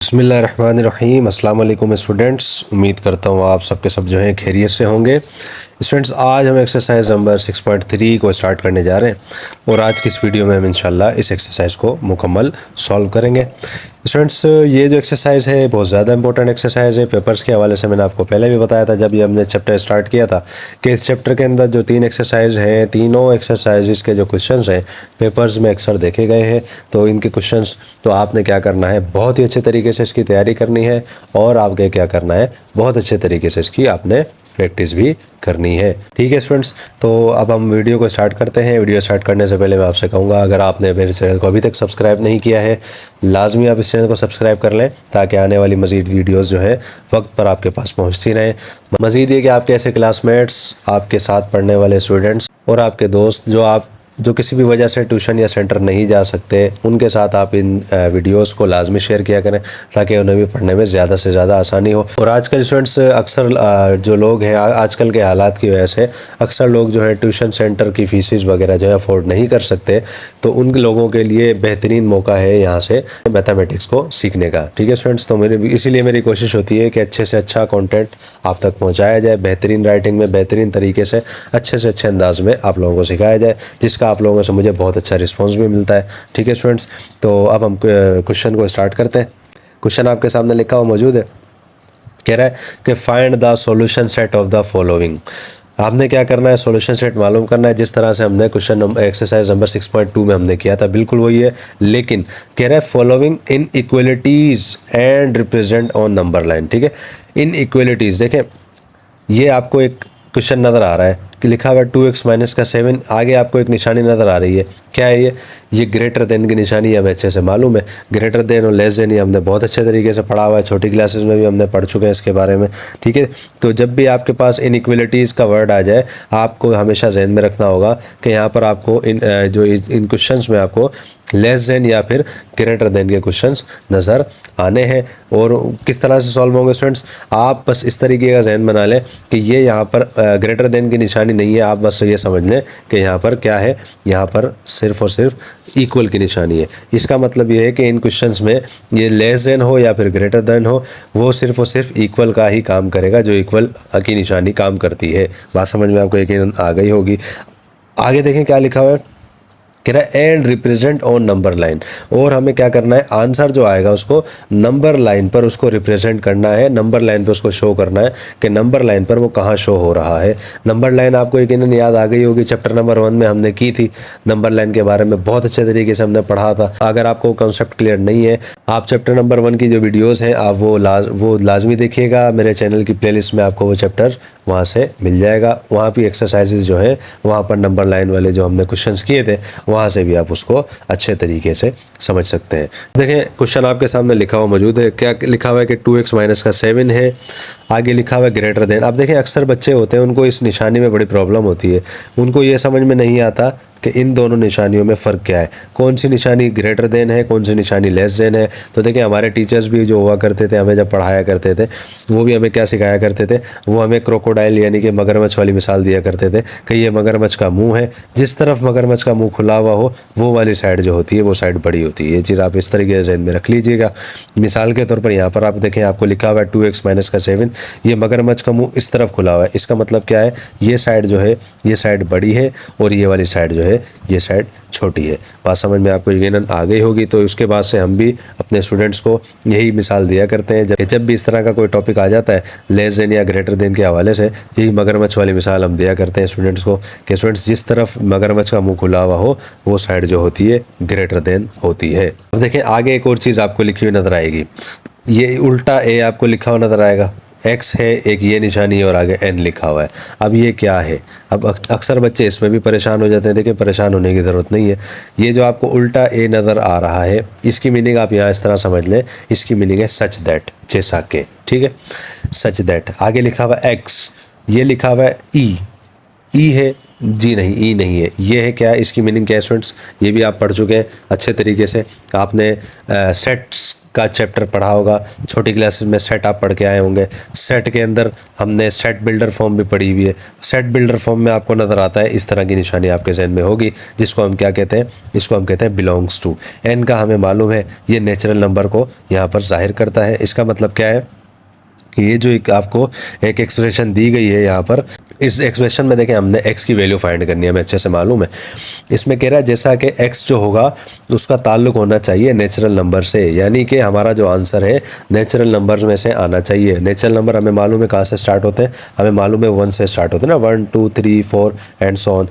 बिस्मिल्लाहिर्रहमानिर्रहीम। अस्सलाम वालेकुम स्टूडेंट्स, उम्मीद करता हूँ आप सबके सब जो हैं खैरियत से होंगे। स्टूडेंट्स, आज हम एक्सरसाइज नंबर 6.3 को स्टार्ट करने जा रहे हैं और आज की इस वीडियो में हम इंशाल्लाह इस एक्सरसाइज को मुकम्मल सॉल्व करेंगे। स्टूडेंट्स, ये जो एक्सरसाइज है बहुत ज़्यादा इंपॉर्टेंट एक्सरसाइज है। पेपर्स के हवाले से मैंने आपको पहले भी बताया था जब ये हमने चैप्टर स्टार्ट किया था कि इस चैप्टर के अंदर जो 3 एक्सरसाइज हैं, तीनों एक्सरसाइज के जो क्वेश्चंस हैं पेपर्स में अक्सर देखे गए हैं। तो इनके क्वेश्चंस तो आपने क्या करना है, बहुत ही अच्छे तरीके से इसकी तैयारी करनी है और आपके क्या करना है, बहुत अच्छे तरीके से इसकी आपने प्रैक्टिस भी करनी है। ठीक है स्टूडेंट्स, तो अब हम वीडियो को स्टार्ट करते हैं। वीडियो स्टार्ट करने से पहले मैं आपसे कहूँगा, अगर आपने मेरे चैनल को अभी तक सब्सक्राइब नहीं किया है, लाजमी आप इस चैनल को सब्सक्राइब कर लें ताकि आने वाली मज़ीद वीडियोस जो है वक्त पर आपके पास पहुँचती रहें। मज़ीद ये कि आपके ऐसे क्लासमेट्स, आपके साथ पढ़ने वाले स्टूडेंट्स और आपके दोस्त जो किसी भी वजह से ट्यूशन या सेंटर नहीं जा सकते, उनके साथ आप इन वीडियोस को लाजमी शेयर किया करें ताकि उन्हें भी पढ़ने में ज़्यादा से ज़्यादा आसानी हो। और आजकल स्टूडेंट्स अक्सर जो लोग हैं, आजकल के हालात की वजह से अक्सर लोग जो है ट्यूशन सेंटर की फ़ीसेस वगैरह जो है अफोर्ड नहीं कर सकते, तो उन लोगों के लिए बेहतरीन मौका है यहाँ से मैथमेटिक्स को सीखने का। ठीक है स्टूडेंट्स, तो इसीलिए मेरी कोशिश होती है कि अच्छे से अच्छा कॉन्टेंट आप तक पहुँचाया जाए, बेहतरीन राइटिंग में, बेहतरीन तरीके से अच्छे अंदाज में आप लोगों को सिखाया जाए, जिसका आप लोगों से मुझे बहुत अच्छा रिस्पांस भी मिलता है। ठीक है स्टूडेंट्स, तो अब हम क्वेश्चन को स्टार्ट करते हैं। क्वेश्चन आपके सामने लिखा हुआ मौजूद है। कह रहा है कि find the solution set of the following. आपने क्या करना है, सॉल्यूशन सेट मालूम करना है, जिस तरह से हमने क्वेश्चन एक्सरसाइज नंबर 6.2 में हमने किया था, बिल्कुल वही है। लेकिन कह रहा है following inequalities and represent on number line. ठीक है, इन इक्वलिटीज़ देखें, ये आपको एक क्वेश्चन नज़र आ रहा है कि लिखा हुआ है 2x माइनस का 7। आगे आपको एक निशानी नज़र आ रही है, क्या है ये ग्रेटर देन की निशानी हमें अच्छे से मालूम है। ग्रेटर देन और लेस देन ये हमने बहुत अच्छे तरीके से पढ़ा हुआ है, छोटी क्लासेस में भी हमने पढ़ चुके हैं इसके बारे में। ठीक है, तो जब भी आपके पास इनइक्वलिटीज़ का वर्ड आ जाए, आपको हमेशा जहन में रखना होगा कि यहाँ पर आपको इन क्वेश्चंस में आपको लेस देन या फिर ग्रेटर देन के क्वेश्चंस नज़र आने हैं। और किस तरह से सॉल्व होंगे स्टूडेंट्स, आप बस इस तरीके का जहन बना लें कि ये यहाँ पर ग्रेटर देन की निशानी नहीं है, आप बस ये समझ लें कि यहाँ पर क्या है, यहाँ पर सिर्फ और सिर्फ इक्वल की निशानी है। इसका मतलब ये है कि इन क्वेश्चंस में ये लेस देन हो या फिर ग्रेटर देन हो, वो सिर्फ और सिर्फ इक्वल का ही काम करेगा, जो इक्वल की निशानी काम करती है। बात समझ में आपको यकीनन आ गई होगी। आगे देखें क्या लिखा हुआ है, कह रहा है and represent on number line. और हमें क्या करना है, आंसर जो आएगा उसको नंबर लाइन पर उसको रिप्रेजेंट करना है, नंबर लाइन पर उसको शो करना है कि नंबर लाइन पर वो कहाँ शो हो रहा है। नंबर लाइन आपको यकीनन याद आ गई होगी, चैप्टर नंबर 1 में हमने की थी, नंबर लाइन के बारे में बहुत अच्छे तरीके से हमने पढ़ा था। अगर आपको कॉन्सेप्ट क्लियर नहीं है, आप चैप्टर नंबर 1 की जो वीडियोज़ हैं आप वो लाजमी देखिएगा। मेरे चैनल की प्लेलिस्ट में आपको वो चैप्टर वहाँ से मिल जाएगा। वहाँ भी एक्सरसाइजेज जो है, वहाँ पर नंबर लाइन वाले जो हमने क्वेश्चन किए थे, वहाँ से भी आप उसको अच्छे तरीके से समझ सकते हैं। देखें, क्वेश्चन आपके सामने लिखा हुआ मौजूद है। क्या लिखा हुआ है कि 2x माइनस का 7 है, आगे लिखा हुआ है ग्रेटर देन। अब देखें, अक्सर बच्चे होते हैं, उनको इस निशानी में बड़ी प्रॉब्लम होती है, उनको ये समझ में नहीं आता कि इन दोनों निशानियों में फ़र्क क्या है, कौन सी निशानी ग्रेटर देन है, कौन सी निशानी लेस देन है। तो देखिए, हमारे टीचर्स भी जो हुआ करते थे, हमें जब पढ़ाया करते थे, वो भी हमें क्या सिखाया करते थे, वो हमें क्रोकोडाइल यानी कि मगरमच्छ वाली मिसाल दिया करते थे कि ये मगरमच्छ का मुंह है, जिस तरफ मगरमच्छ का मुंह खुला हुआ हो वो वाली साइड जो होती है वो साइड बड़ी होती है। ये चीज़ आप इस तरीके से ज़हन में रख लीजिएगा। मिसाल के तौर पर यहाँ पर आप देखें, आपको लिखा हुआ है 2x माइनस का 7, ये मगरमच्छ का मुँह इस तरफ खुला हुआ है। इसका मतलब क्या है, ये साइड जो है ये साइड बड़ी है और ये वाली साइड जो है ये साइड छोटी है। बात समझ में आपको यकीनन आ गई होगी। तो उसके बाद से हम भी अपने स्टूडेंट्स को यही मिसाल दिया करते हैं, जब भी इस तरह का कोई टॉपिक आ जाता है लेस देन या ग्रेटर देन के हवाले से, यही मगरमच्छ वाली मिसाल हम दिया करते हैं स्टूडेंट्स को कि स्टूडेंट्स, जिस तरफ मगरमच्छ का मुंह खुला हुआ हो वो साइड जो होती है ग्रेटर देन होती है। अब देखें, आगे एक और चीज़ आपको लिखी हुई नज़र आएगी, ये उल्टा ए आपको लिखा हुआ नज़र आएगा, x है, एक ये निशानी है और आगे n लिखा हुआ है। अब ये क्या है, अब अक्सर बच्चे इसमें भी परेशान हो जाते हैं। देखिए, परेशान होने की ज़रूरत नहीं है। ये जो आपको उल्टा a नज़र आ रहा है, इसकी मीनिंग आप यहाँ इस तरह समझ लें, इसकी मीनिंग है सच दैट, जैसा के। ठीक है, सच दैट। आगे लिखा हुआ है x, ये लिखा हुआ है e है, जी नहीं, ई नहीं है, ये है क्या, इसकी मीनिंग क्या है स्टूडेंट्स, ये भी आप पढ़ चुके हैं अच्छे तरीके से। आपने सेट्स का चैप्टर पढ़ा होगा, छोटी क्लासेस में सेट आप पढ़ के आए होंगे। सेट के अंदर हमने सेट बिल्डर फॉर्म भी पढ़ी हुई है। सेट बिल्डर फॉर्म में आपको नज़र आता है इस तरह की निशानी आपके जहन में होगी, जिसको हम क्या कहते हैं, इसको हम कहते हैं बिलोंग्स टू। एन का हमें मालूम है ये नेचुरल नंबर को यहाँ पर जाहिर करता है। इसका मतलब क्या है कि ये जो एक आपको एक एक्सप्रेशन दी गई है यहाँ पर, इस एक्सप्रेशन में देखें हमने x की वैल्यू फाइंड करनी है, हमें अच्छे से मालूम है। इसमें कह रहा है जैसा कि x जो होगा उसका ताल्लुक होना चाहिए नेचुरल नंबर से, यानी कि हमारा जो आंसर है नेचुरल नंबर्स में से आना चाहिए। नेचुरल नंबर हमें मालूम है कहाँ से स्टार्ट होते हैं, हमें मालूम है 1 से स्टार्ट होते हैं ना, 1 2 3 4 and so on.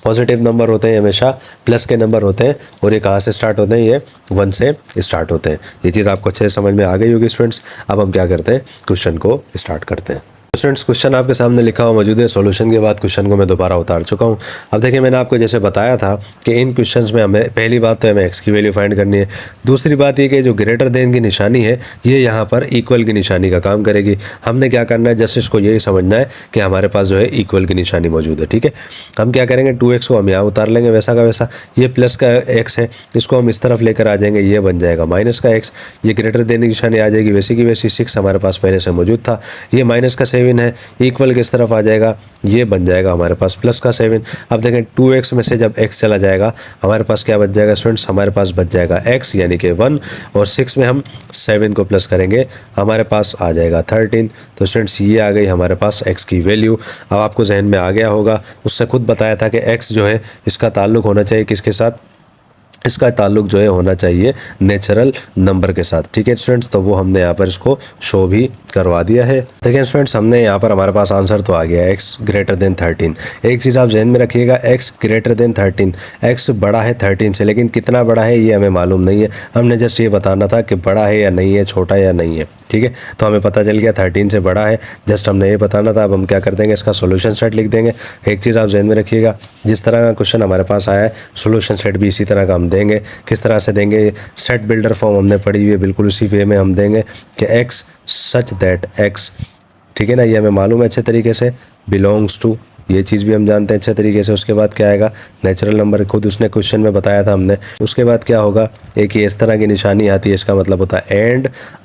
Positive number होते हैं हमेशा प्लस के नंबर होते हैं, और ये कहाँ से स्टार्ट होते हैं, ये 1 से स्टार्ट होते हैं। ये चीज़ आपको अच्छे से समझ में आ गई होगी स्टूडेंट्स। अब हम क्या करते हैं, क्वेश्चन को स्टार्ट करते हैं। स्टूडेंट्स क्वेश्चन आपके सामने लिखा हुआ मौजूद है, सॉल्यूशन के बाद क्वेश्चन को मैं दोबारा उतार चुका हूं। अब देखिए मैंने आपको जैसे बताया था कि इन क्वेश्चंस में हमें पहली बात तो हमें एक्स की वैल्यू फाइंड करनी है। दूसरी बात ये कि जो ग्रेटर देन की निशानी है ये यहाँ पर इक्वल की निशानी का काम करेगी। हमने क्या करना है, जस्ट इसको यही समझना है कि हमारे पास जो है इक्वल की निशानी मौजूद है। ठीक है, हम क्या करेंगे, 2x को हम यहाँ उतार लेंगे वैसा का वैसा। ये प्लस का x है, इसको हम इस तरफ लेकर आ जाएंगे, ये बन जाएगा माइनस का x। ये ग्रेटर देन की निशानी आ जाएगी वैसी की वैसी। 6 हमारे पास पहले से मौजूद था, ये माइनस का 7 है, इक्वल किस तरफ आ जाएगा, ये बन जाएगा हमारे पास प्लस का 7। अब देखें 2x में से जब x चला जाएगा हमारे पास क्या बच जाएगा स्टूडेंट्स, हमारे पास बच जाएगा x यानी कि 1, और 6 में हम 7 को प्लस करेंगे हमारे पास आ जाएगा 13। तो स्टूडेंट्स ये आ गई हमारे पास x की वैल्यू। अब आपको जहन में आ गया होगा, उसने खुद बताया था कि x जो है इसका ताल्लुक होना चाहिए किसके साथ, इसका ताल्लुक जो है होना चाहिए नेचुरल नंबर के साथ। ठीक है स्टूडेंट्स, तो वो हमने यहाँ पर इसको शो भी करवा दिया है। देखिए स्टूडेंट्स हमने यहाँ पर हमारे पास आंसर तो आ गया x ग्रेटर देन 13। एक चीज़ आप जहन में रखिएगा, x ग्रेटर देन 13, x बड़ा है 13 से, लेकिन कितना बड़ा है ये हमें मालूम नहीं है। हमने जस्ट ये बताना था कि बड़ा है या नहीं है, छोटा या नहीं है। ठीक है, तो हमें पता चल गया 13 से बड़ा है, जस्ट हमने ये बताना था। अब हम क्या कर देंगे, इसका सोल्यूशन सेट लिख देंगे। एक चीज़ आप जहन में रखिएगा, जिस तरह का क्वेश्चन हमारे पास आया है सोल्यूशन सेट भी इसी तरह का हम देंगे। किस तरह से देंगे, सेट बिल्डर फॉर्म हमने पढ़ी हुई है, बिल्कुल उसी वे में हम देंगे कि x सच दैट x, ठीक है ना, ये हमें मालूम है अच्छे तरीके से, बिलोंग्स टू, ये चीज़ भी हम जानते हैं अच्छे तरीके से। उसके बाद क्या आएगा, नेचुरल नंबर, खुद उसने क्वेश्चन में बताया था हमने। उसके बाद क्या होगा, एक ये इस तरह की निशानी आती है, इसका मतलब होता है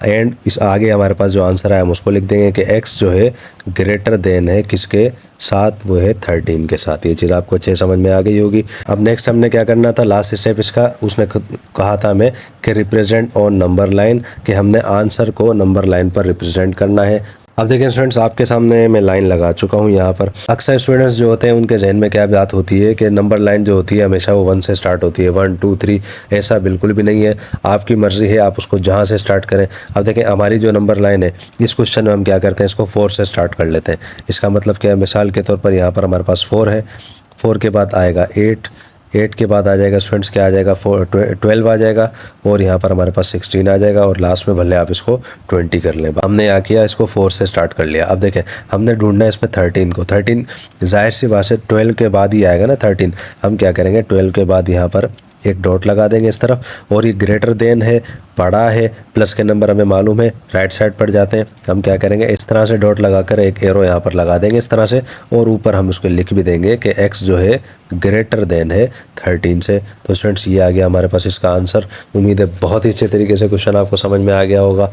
एंड इस आगे हमारे पास जो आंसर है हम उसको लिख देंगे कि x जो है ग्रेटर देन है किसके साथ, वो है 13 के साथ। ये चीज़ आपको अच्छे समझ में आ गई होगी। अब नेक्स्ट हमने क्या करना था, लास्ट स्टेप इसका, उसने खुद कहा था हमें कि रिप्रेजेंट ऑन नंबर लाइन, कि हमने आंसर को नंबर लाइन पर रिप्रेजेंट करना है। अब देखिए स्टूडेंट्स आपके सामने मैं लाइन लगा चुका हूँ यहाँ पर। अक्सर स्टूडेंट्स जो होते हैं उनके जहन में क्या बात होती है कि नंबर लाइन जो होती है हमेशा वो 1 से स्टार्ट होती है, 1 2 3। ऐसा बिल्कुल भी नहीं है, आपकी मर्ज़ी है, आप उसको जहाँ से स्टार्ट करें। अब देखें हमारी जो नंबर लाइन है इस क्वेश्चन में हम क्या करते हैं, इसको 4 से स्टार्ट कर लेते हैं। इसका मतलब क्या है, मिसाल के तौर पर यहाँ पर हमारे पास 4 है, 4 के बाद आएगा 8 के बाद आ जाएगा स्टूडेंट्स क्या आ जाएगा, 12 आ जाएगा, और यहाँ पर हमारे पास 16 आ जाएगा, और लास्ट में भले आप इसको 20 कर लें। हमने यहाँ किया, इसको 4 से स्टार्ट कर लिया। अब देखें हमने ढूंढना है इसमें 13 को। 13 जाहिर सी बात है 12 के बाद ही आएगा ना 13। हम क्या करेंगे, 12 के बाद यहाँ पर एक डॉट लगा देंगे इस तरफ, और ये ग्रेटर देन है, बड़ा है, प्लस के नंबर हमें मालूम है, राइट साइड पर जाते हैं। हम क्या करेंगे, इस तरह से डॉट लगाकर एक एरो यहाँ पर लगा देंगे इस तरह से, और ऊपर हम उसको लिख भी देंगे कि x जो है ग्रेटर देन है 13 से। तो स्टूडेंट्स ये आ गया हमारे पास इसका आंसर। उम्मीद है बहुत ही अच्छे तरीके से क्वेश्चन आपको समझ में आ गया होगा।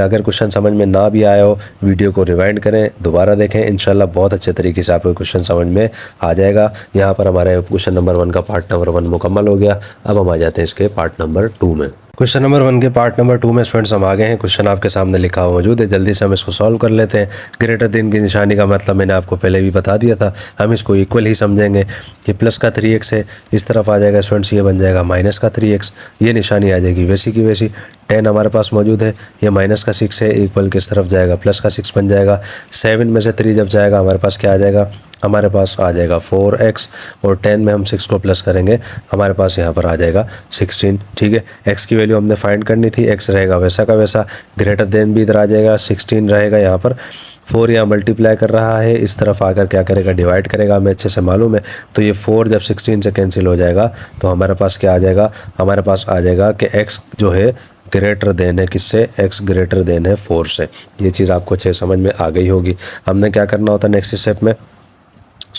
अगर क्वेश्चन समझ में ना भी आया हो, वीडियो को रिवाइंड करें, दोबारा देखें, इंशाल्लाह बहुत अच्छे तरीके से आपको क्वेश्चन समझ में आ जाएगा। यहाँ पर हमारे क्वेश्चन नंबर 1 का पार्ट नंबर 1 मुकम्मल हो गया। अब हम आ जाते हैं इसके पार्ट नंबर 2 में। क्वेश्चन नंबर 1 के पार्ट नंबर 2 में स्टूडेंट्स हम आ गए हैं। क्वेश्चन आपके सामने लिखा हुआ मौजूद है, जल्दी से हम इसको सॉल्व कर लेते हैं। ग्रेटर देन की निशानी का मतलब मैंने आपको पहले भी बता दिया था, हम इसको इक्वल ही समझेंगे कि प्लस का 3x है, इस तरफ आ जाएगा स्टूडेंट्स, ये बन जाएगा माइनस का 3x, ये निशानी आ जाएगी वैसी की वैसी। 10 हमारे पास मौजूद है, ये माइनस का 6 है, इक्वल किस तरफ जाएगा, प्लस का 6 बन जाएगा। 7 में से 3 जब जाएगा हमारे पास क्या आ जाएगा, हमारे पास आ जाएगा 4x, और 10 में हम 6 को प्लस करेंगे, हमारे पास यहाँ पर आ जाएगा 16। ठीक है, x की वैल्यू हमने फाइंड करनी थी, x रहेगा वैसा का वैसा, ग्रेटर देन भी इधर आ जाएगा, 16 रहेगा यहाँ पर, 4 यहाँ मल्टीप्लाई कर रहा है, इस तरफ आकर क्या करेगा, डिवाइड करेगा, हमें अच्छे से मालूम है। तो ये 4 जब 16 से कैंसिल हो जाएगा तो हमारे पास क्या आ जाएगा, हमारे पास आ जाएगा कि x जो है ग्रेटर देन है किससे, x ग्रेटर देन है 4 से। ये चीज़ आपको अच्छे समझ में आ गई होगी। हमने क्या करना होता है नेक्स्ट स्टेप में,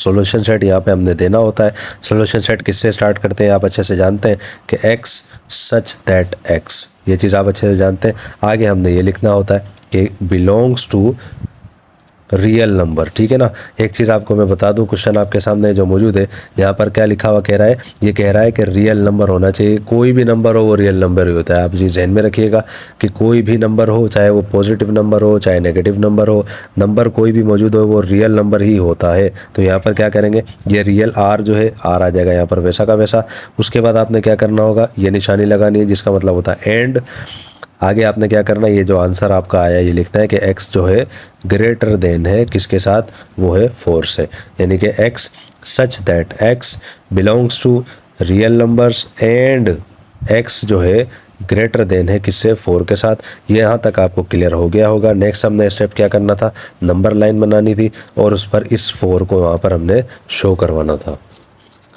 सॉल्यूशन सेट यहाँ पे हमने देना होता है। सॉल्यूशन सेट किससे स्टार्ट करते हैं आप अच्छे से जानते हैं कि x सच दैट x, ये चीज़ आप अच्छे से जानते हैं। आगे हमने ये लिखना होता है कि बिलोंग्स टू रियल नंबर, ठीक है ना। एक चीज़ आपको मैं बता दूं, क्वेश्चन आपके सामने जो मौजूद है यहाँ पर क्या लिखा हुआ कह रहा है, ये कह रहा है कि रियल नंबर होना चाहिए। कोई भी नंबर हो वो रियल नंबर ही होता है। आप जी जहन में रखिएगा कि कोई भी नंबर हो, चाहे वो पॉजिटिव नंबर हो चाहे नेगेटिव नंबर हो, नंबर कोई भी मौजूद हो वो रियल नंबर ही होता है। तो यहाँ पर क्या करेंगे, ये रियल आर जो है आर आ जाएगा यहाँ पर वैसा का वैसा। उसके बाद आपने क्या करना होगा, ये निशानी लगानी है जिसका मतलब होता है एंड। आगे आपने क्या करना है, ये जो आंसर आपका आया ये लिखना है कि x जो है ग्रेटर देन है किसके साथ, वो है 4 से, यानी कि x such that x belongs to real numbers and x जो है ग्रेटर देन है किससे, 4 के साथ। ये यहाँ तक आपको क्लियर हो गया होगा। नेक्स्ट हमने स्टेप क्या करना था, नंबर लाइन बनानी थी और उस पर इस 4 को वहाँ पर हमने शो करवाना था।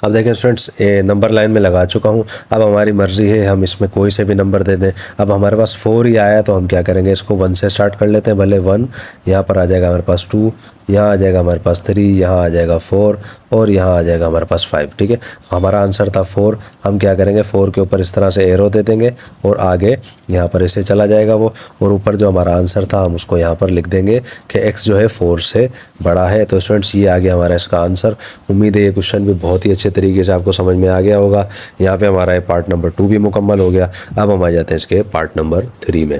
अब देखें स्टूडेंट्स, नंबर लाइन में लगा चुका हूँ। अब हमारी मर्ज़ी है हम इसमें कोई से भी नंबर दे दें। अब हमारे पास 4 ही आया तो हम क्या करेंगे, इसको 1 से स्टार्ट कर लेते हैं। भले 1, यहाँ पर आ जाएगा हमारे पास 2, यहाँ आ जाएगा हमारे पास 3, यहाँ आ जाएगा 4 और यहाँ आ जाएगा हमारे पास 5, ठीक है। हमारा आंसर था 4। हम क्या करेंगे, 4 के ऊपर इस तरह से एरो दे देंगे और आगे यहाँ पर ऐसे चला जाएगा वो, और ऊपर जो हमारा आंसर था हम उसको यहाँ पर लिख देंगे कि x जो है 4 से बड़ा है। तो स्टूडेंट्स ये आ गया हमारा इसका आंसर। उम्मीद है ये क्वेश्चन भी बहुत ही अच्छे तरीके से आपको समझ में आ गया होगा। यहाँ पे हमारा पार्ट नंबर 2 भी मुकम्मल हो गया। अब हम आ जाते हैं इसके पार्ट नंबर 3 में।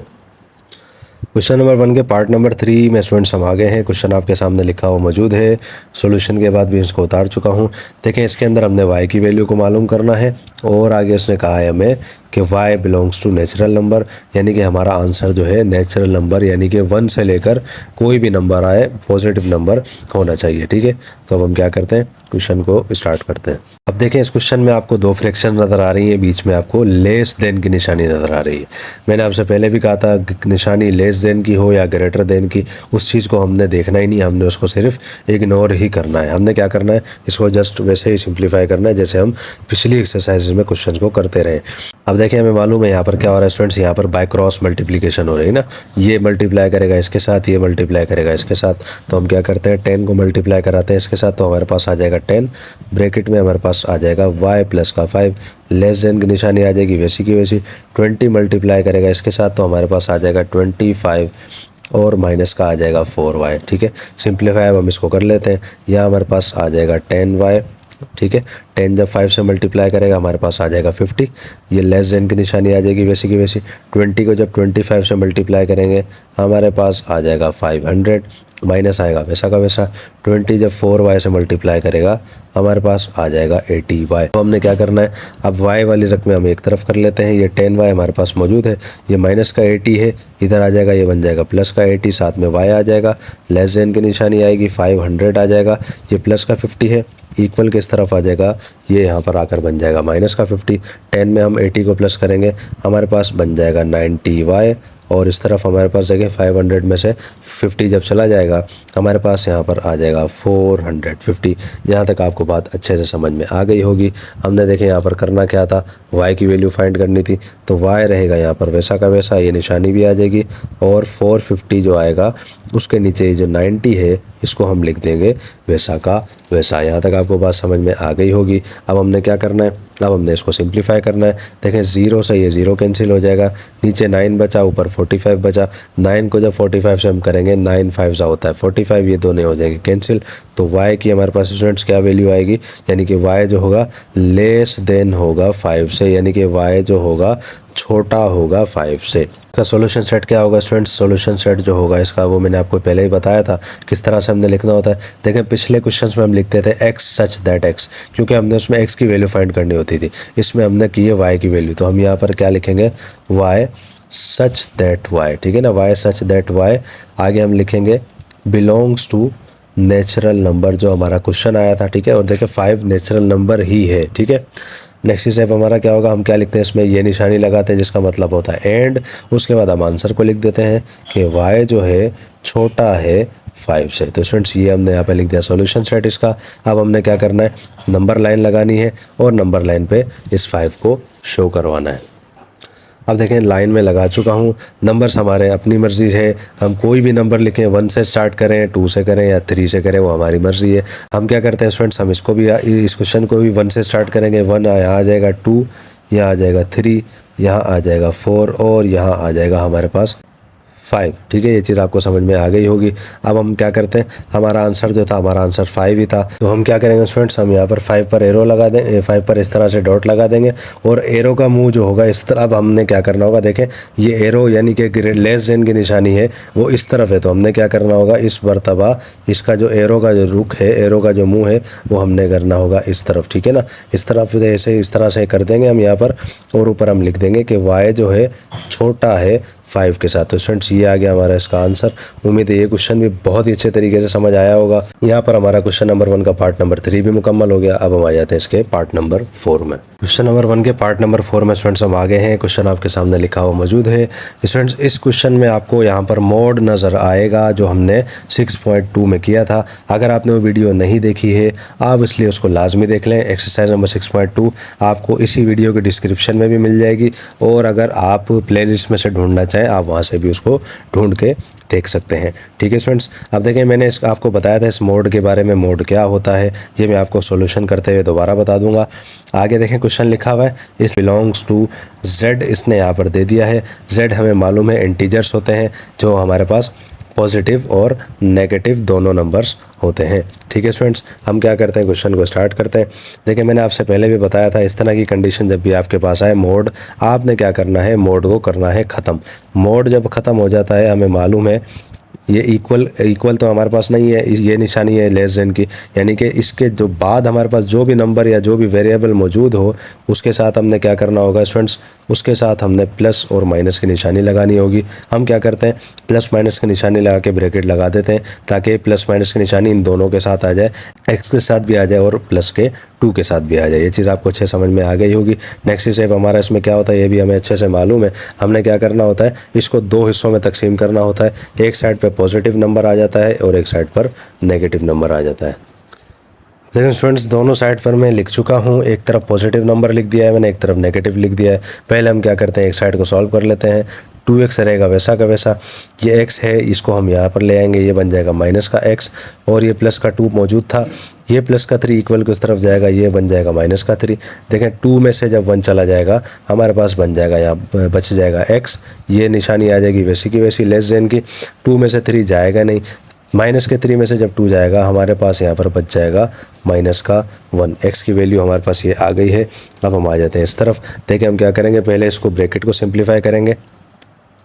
क्वेश्चन नंबर 1 के पार्ट नंबर 3 में स्टूडेंट्स हम आ गए हैं। क्वेश्चन आपके सामने लिखा हुआ मौजूद है। सॉल्यूशन के बाद भी इसको उतार चुका हूँ। देखें इसके अंदर हमने y की वैल्यू को मालूम करना है और आगे उसने कहा है हमें कि y belongs to natural number, यानी कि हमारा आंसर जो है नेचुरल नंबर यानी कि 1 से लेकर कोई भी नंबर आए पॉजिटिव नंबर होना चाहिए, ठीक है। तो अब हम क्या करते हैं, क्वेश्चन को स्टार्ट करते हैं। अब देखें इस क्वेश्चन में आपको 2 फ्रैक्शन नज़र आ रही है, बीच में आपको लेस देन की निशानी नज़र आ रही है। मैंने आपसे पहले भी कहा था निशानी लेस देन की हो या ग्रेटर देन की, उस चीज़ को हमने देखना ही नहीं, हमने उसको सिर्फ इग्नोर ही करना है। हमने क्या करना है, इसको जस्ट वैसे ही सिंप्लीफाई करना है जैसे हम पिछली एक्सरसाइज में क्वेश्चन को करते रहे। अब देखिए हमें मालूम है यहाँ पर क्या हो रहा है स्टूडेंट्स, यहाँ पर बाय क्रॉस मल्टीप्लिकेशन हो रही है ना। ये मल्टीप्लाई करेगा इसके साथ, ये मल्टीप्लाई करेगा इसके साथ। तो हम क्या करते हैं, 10 को मल्टीप्लाई कराते हैं इसके साथ, तो हमारे पास आ जाएगा 10, ब्रैकेट में हमारे पास आ जाएगा y प्लस का 5, लेस देन की निशानी आ जाएगी वैसी की वैसी। 20 मल्टीप्लाई करेगा इसके साथ तो हमारे पास आ जाएगा 25 और माइनस का आ जाएगा 4y, ठीक है। सिंप्लीफाई अब हम इसको कर लेते हैं। यहाँ हमारे पास आ जाएगा 10y, ठीक है। 10 जब 5 से मल्टीप्लाई करेगा हमारे पास आ जाएगा 50, ये लेस देन की निशानी आ जाएगी वैसी की वैसी। 20 को जब 25 से मल्टीप्लाई करेंगे हमारे पास आ जाएगा 500, माइनस आएगा वैसा का वैसा। 20 जब 4y से मल्टीप्लाई करेगा हमारे पास आ जाएगा 80y। तो हमने क्या करना है, अब y वाली रकमें हम एक तरफ कर लेते हैं। ये 10y हमारे पास मौजूद है, ये माइनस का 80 है, इधर आ जाएगा, ये बन जाएगा प्लस का 80, साथ में y आ जाएगा, लेस देन की निशानी आएगी, 500 आ जाएगा, ये प्लस का 50 है, इक्वल किस तरफ आ जाएगा, ये यहाँ पर आकर बन जाएगा माइनस का 50। 10 में हम 80 को प्लस करेंगे हमारे पास बन जाएगा 90y, और इस तरफ हमारे पास देखिए 500 में से 50 जब चला जाएगा हमारे पास यहाँ पर आ जाएगा 450। यहाँ तक आपको बात अच्छे से समझ में आ गई होगी। हमने देखें यहाँ पर करना क्या था, y की वैल्यू फाइंड करनी थी, तो y रहेगा यहाँ पर वैसा का वैसा, ये निशानी भी आ जाएगी, और 450 जो आएगा उसके नीचे जो 90 है इसको हम लिख देंगे वैसा का वैसा। यहाँ तक आपको बात समझ में आ गई होगी। अब हमने क्या करना है, अब हमने इसको सिंप्लीफाई करना है। देखें 0 से ये 0 कैंसिल हो जाएगा, नीचे 9 बचा, ऊपर 45 बचा। 9 को जब 45 से हम करेंगे 9 5 होता है 45, ये दोनों हो जाएंगे कैंसिल। तो y की हमारे पास स्टूडेंट्स क्या वैल्यू आएगी, यानी कि y जो होगा लेस देन होगा 5 से, यानी कि y जो होगा छोटा होगा 5 से। इसका सॉल्यूशन सेट क्या होगा स्टूडेंट्स, सॉल्यूशन सेट जो होगा इसका वो मैंने आपको पहले ही बताया था किस तरह से हमने लिखना होता है। देखें पिछले क्वेश्चंस में हम लिखते थे x सच दैट x, क्योंकि हमने उसमें x की वैल्यू फाइंड करनी होती थी। इसमें हमने की है y की वैल्यू, तो हम यहाँ पर क्या लिखेंगे, y सच दैट y, ठीक है ना, y सच दैट y। आगे हम लिखेंगे बिलोंग्स टू नेचुरल नंबर, जो हमारा क्वेश्चन आया था, ठीक है। और देखें 5 नेचुरल नंबर ही है, ठीक है। नेक्स्ट स्टेप हमारा क्या होगा, हम क्या लिखते हैं इसमें, ये निशानी लगाते हैं जिसका मतलब होता है एंड। उसके बाद हम आंसर को लिख देते हैं कि y जो है छोटा है 5 से। तो स्टूडेंट्स ये हमने यहाँ पे लिख दिया सॉल्यूशन सेट इसका। अब हमने क्या करना है, नंबर लाइन लगानी है और नंबर लाइन पे इस 5 को शो करवाना है। अब देखें लाइन में लगा चुका हूँ। नंबर्स हमारे अपनी मर्ज़ी है, हम कोई भी नंबर लिखें, 1 से स्टार्ट करें, 2 से करें या 3 से करें, वो हमारी मर्ज़ी है। हम क्या करते हैं स्टूडेंट्स, हम इसको भी, इस क्वेश्चन को भी 1 से स्टार्ट करेंगे। 1 यहाँ आ जाएगा, 2 यहाँ आ जाएगा, 3 यहाँ आ जाएगा, 4 और यहाँ आ जाएगा हमारे पास 5। ठीक है, ये चीज़ आपको समझ में आ गई होगी। अब हम क्या करते हैं, हमारा आंसर जो था, हमारा आंसर 5 ही था। तो हम क्या करेंगे स्टूडेंट्स, हम यहाँ पर 5 पर एरो लगा दें, 5 पर इस तरह से डॉट लगा देंगे और एरो का मुंह जो होगा इस तरह। अब हमने क्या करना होगा, देखें ये एरो यानी कि लेस देन की निशानी है वो इस तरफ है, तो हमने क्या करना होगा, इस मरतबा इसका जो एरो का जो रुख है, एरो का जो मुँह है वो हमने करना होगा इस तरफ। ठीक है ना, इस तरफ ऐसे इस तरह से कर देंगे हम यहाँ पर, और ऊपर हम लिख देंगे कि y जो है छोटा है 5 के साथ। तो स्टूडेंट्स ये आ गया हमारा इसका आंसर। उम्मीद है ये क्वेश्चन भी बहुत ही अच्छे तरीके से समझ आया होगा। यहाँ पर हमारा क्वेश्चन नंबर 1 का पार्ट नंबर 3 भी मुकम्मल हो गया। अब हम आ जाते हैं इसके पार्ट नंबर 4 में। क्वेश्चन नंबर 1 के पार्ट नंबर 4 में स्टूडेंट्स हम आगे हैं। क्वेश्चन आपके सामने लिखा हुआ मौजूद है। स्टूडेंट्स इस क्वेश्चन में आपको यहाँ पर मोड नज़र आएगा जो हमने 6.2 में किया था। अगर आपने वो वीडियो नहीं देखी है आप इसलिए उसको लाजमी देख लें। एक्सरसाइज नंबर 6.2 आपको इसी वीडियो के डिस्क्रिप्शन में भी मिल जाएगी, और अगर आप प्लेलिस्ट में से ढूंढना चाहें आप वहाँ से भी उसको ढूंढ के देख सकते हैं। ठीक है स्टूडेंट्स, अब देखें मैंने आपको बताया था इस मोड के बारे में, मोड क्या होता है ये मैं आपको सॉल्यूशन करते हुए दोबारा बता दूंगा। आगे देखें क्वेश्चन लिखा हुआ है, इस बिलोंग्स टू z, इसने यहाँ पर दे दिया है। z हमें मालूम है इंटीजर्स होते हैं जो हमारे पास पॉजिटिव और नेगेटिव दोनों नंबर्स होते हैं। ठीक है स्टूडेंट्स, हम क्या करते हैं, क्वेश्चन को स्टार्ट करते हैं। देखिए मैंने आपसे पहले भी बताया था, इस तरह की कंडीशन जब भी आपके पास आए मोड, आपने क्या करना है, मोड को करना है ख़त्म। मोड जब ख़त्म हो जाता है, हमें मालूम है ये इक्वल तो हमारे पास नहीं है, ये निशानी है लेस देन की, यानी कि इसके जो बाद हमारे पास जो भी नंबर या जो भी वेरिएबल मौजूद हो उसके साथ हमने क्या करना होगा स्टूडेंट्स, उसके साथ हमने प्लस और माइनस की निशानी लगानी होगी। हम क्या करते हैं, प्लस माइनस की निशानी लगा के ब्रैकेट लगा देते हैं ताकि प्लस माइनस की निशानी इन दोनों के साथ आ जाए, एक्स के साथ भी आ जाए और प्लस के 2 के साथ भी आ जाए। ये चीज़ आपको अच्छे समझ में आ गई होगी। नेक्स्ट स्टेप हमारा इसमें क्या होता है ये भी हमें अच्छे से मालूम है। हमने क्या करना होता है, इसको 2 हिस्सों में तकसीम करना होता है। एक साइड पे पॉजिटिव नंबर आ जाता है और एक साइड पर नेगेटिव नंबर आ जाता है। लेकिन स्टूडेंट्स दोनों साइड पर मैं लिख चुका हूँ, एक तरफ पॉजिटिव नंबर लिख दिया है मैंने, एक तरफ नेगेटिव लिख दिया है। पहले हम क्या करते हैं, एक साइड को सॉल्व कर लेते हैं। 2x रहेगा वैसा का वैसा, ये x है इसको हम यहाँ पर ले आएंगे, ये बन जाएगा माइनस का x, और ये प्लस का 2 मौजूद था, ये प्लस का 3 इक्वल को इस तरफ जाएगा, ये बन जाएगा माइनस का 3। देखें 2 में से जब 1 चला जाएगा हमारे पास बन जाएगा, यहाँ बच जाएगा x, ये निशानी आ जाएगी वैसी की वैसी लेस देन की। 2 में से 3 जाएगा नहीं, माइनस के 3 में से जब 2 जाएगा हमारे पास यहाँ पर बच जाएगा माइनस का 1। x की वैल्यू हमारे पास ये आ गई है। अब हम आ जाते हैं इस तरफ। देखिए हम क्या करेंगे, पहले इसको ब्रैकेट को सिंप्लीफाई करेंगे।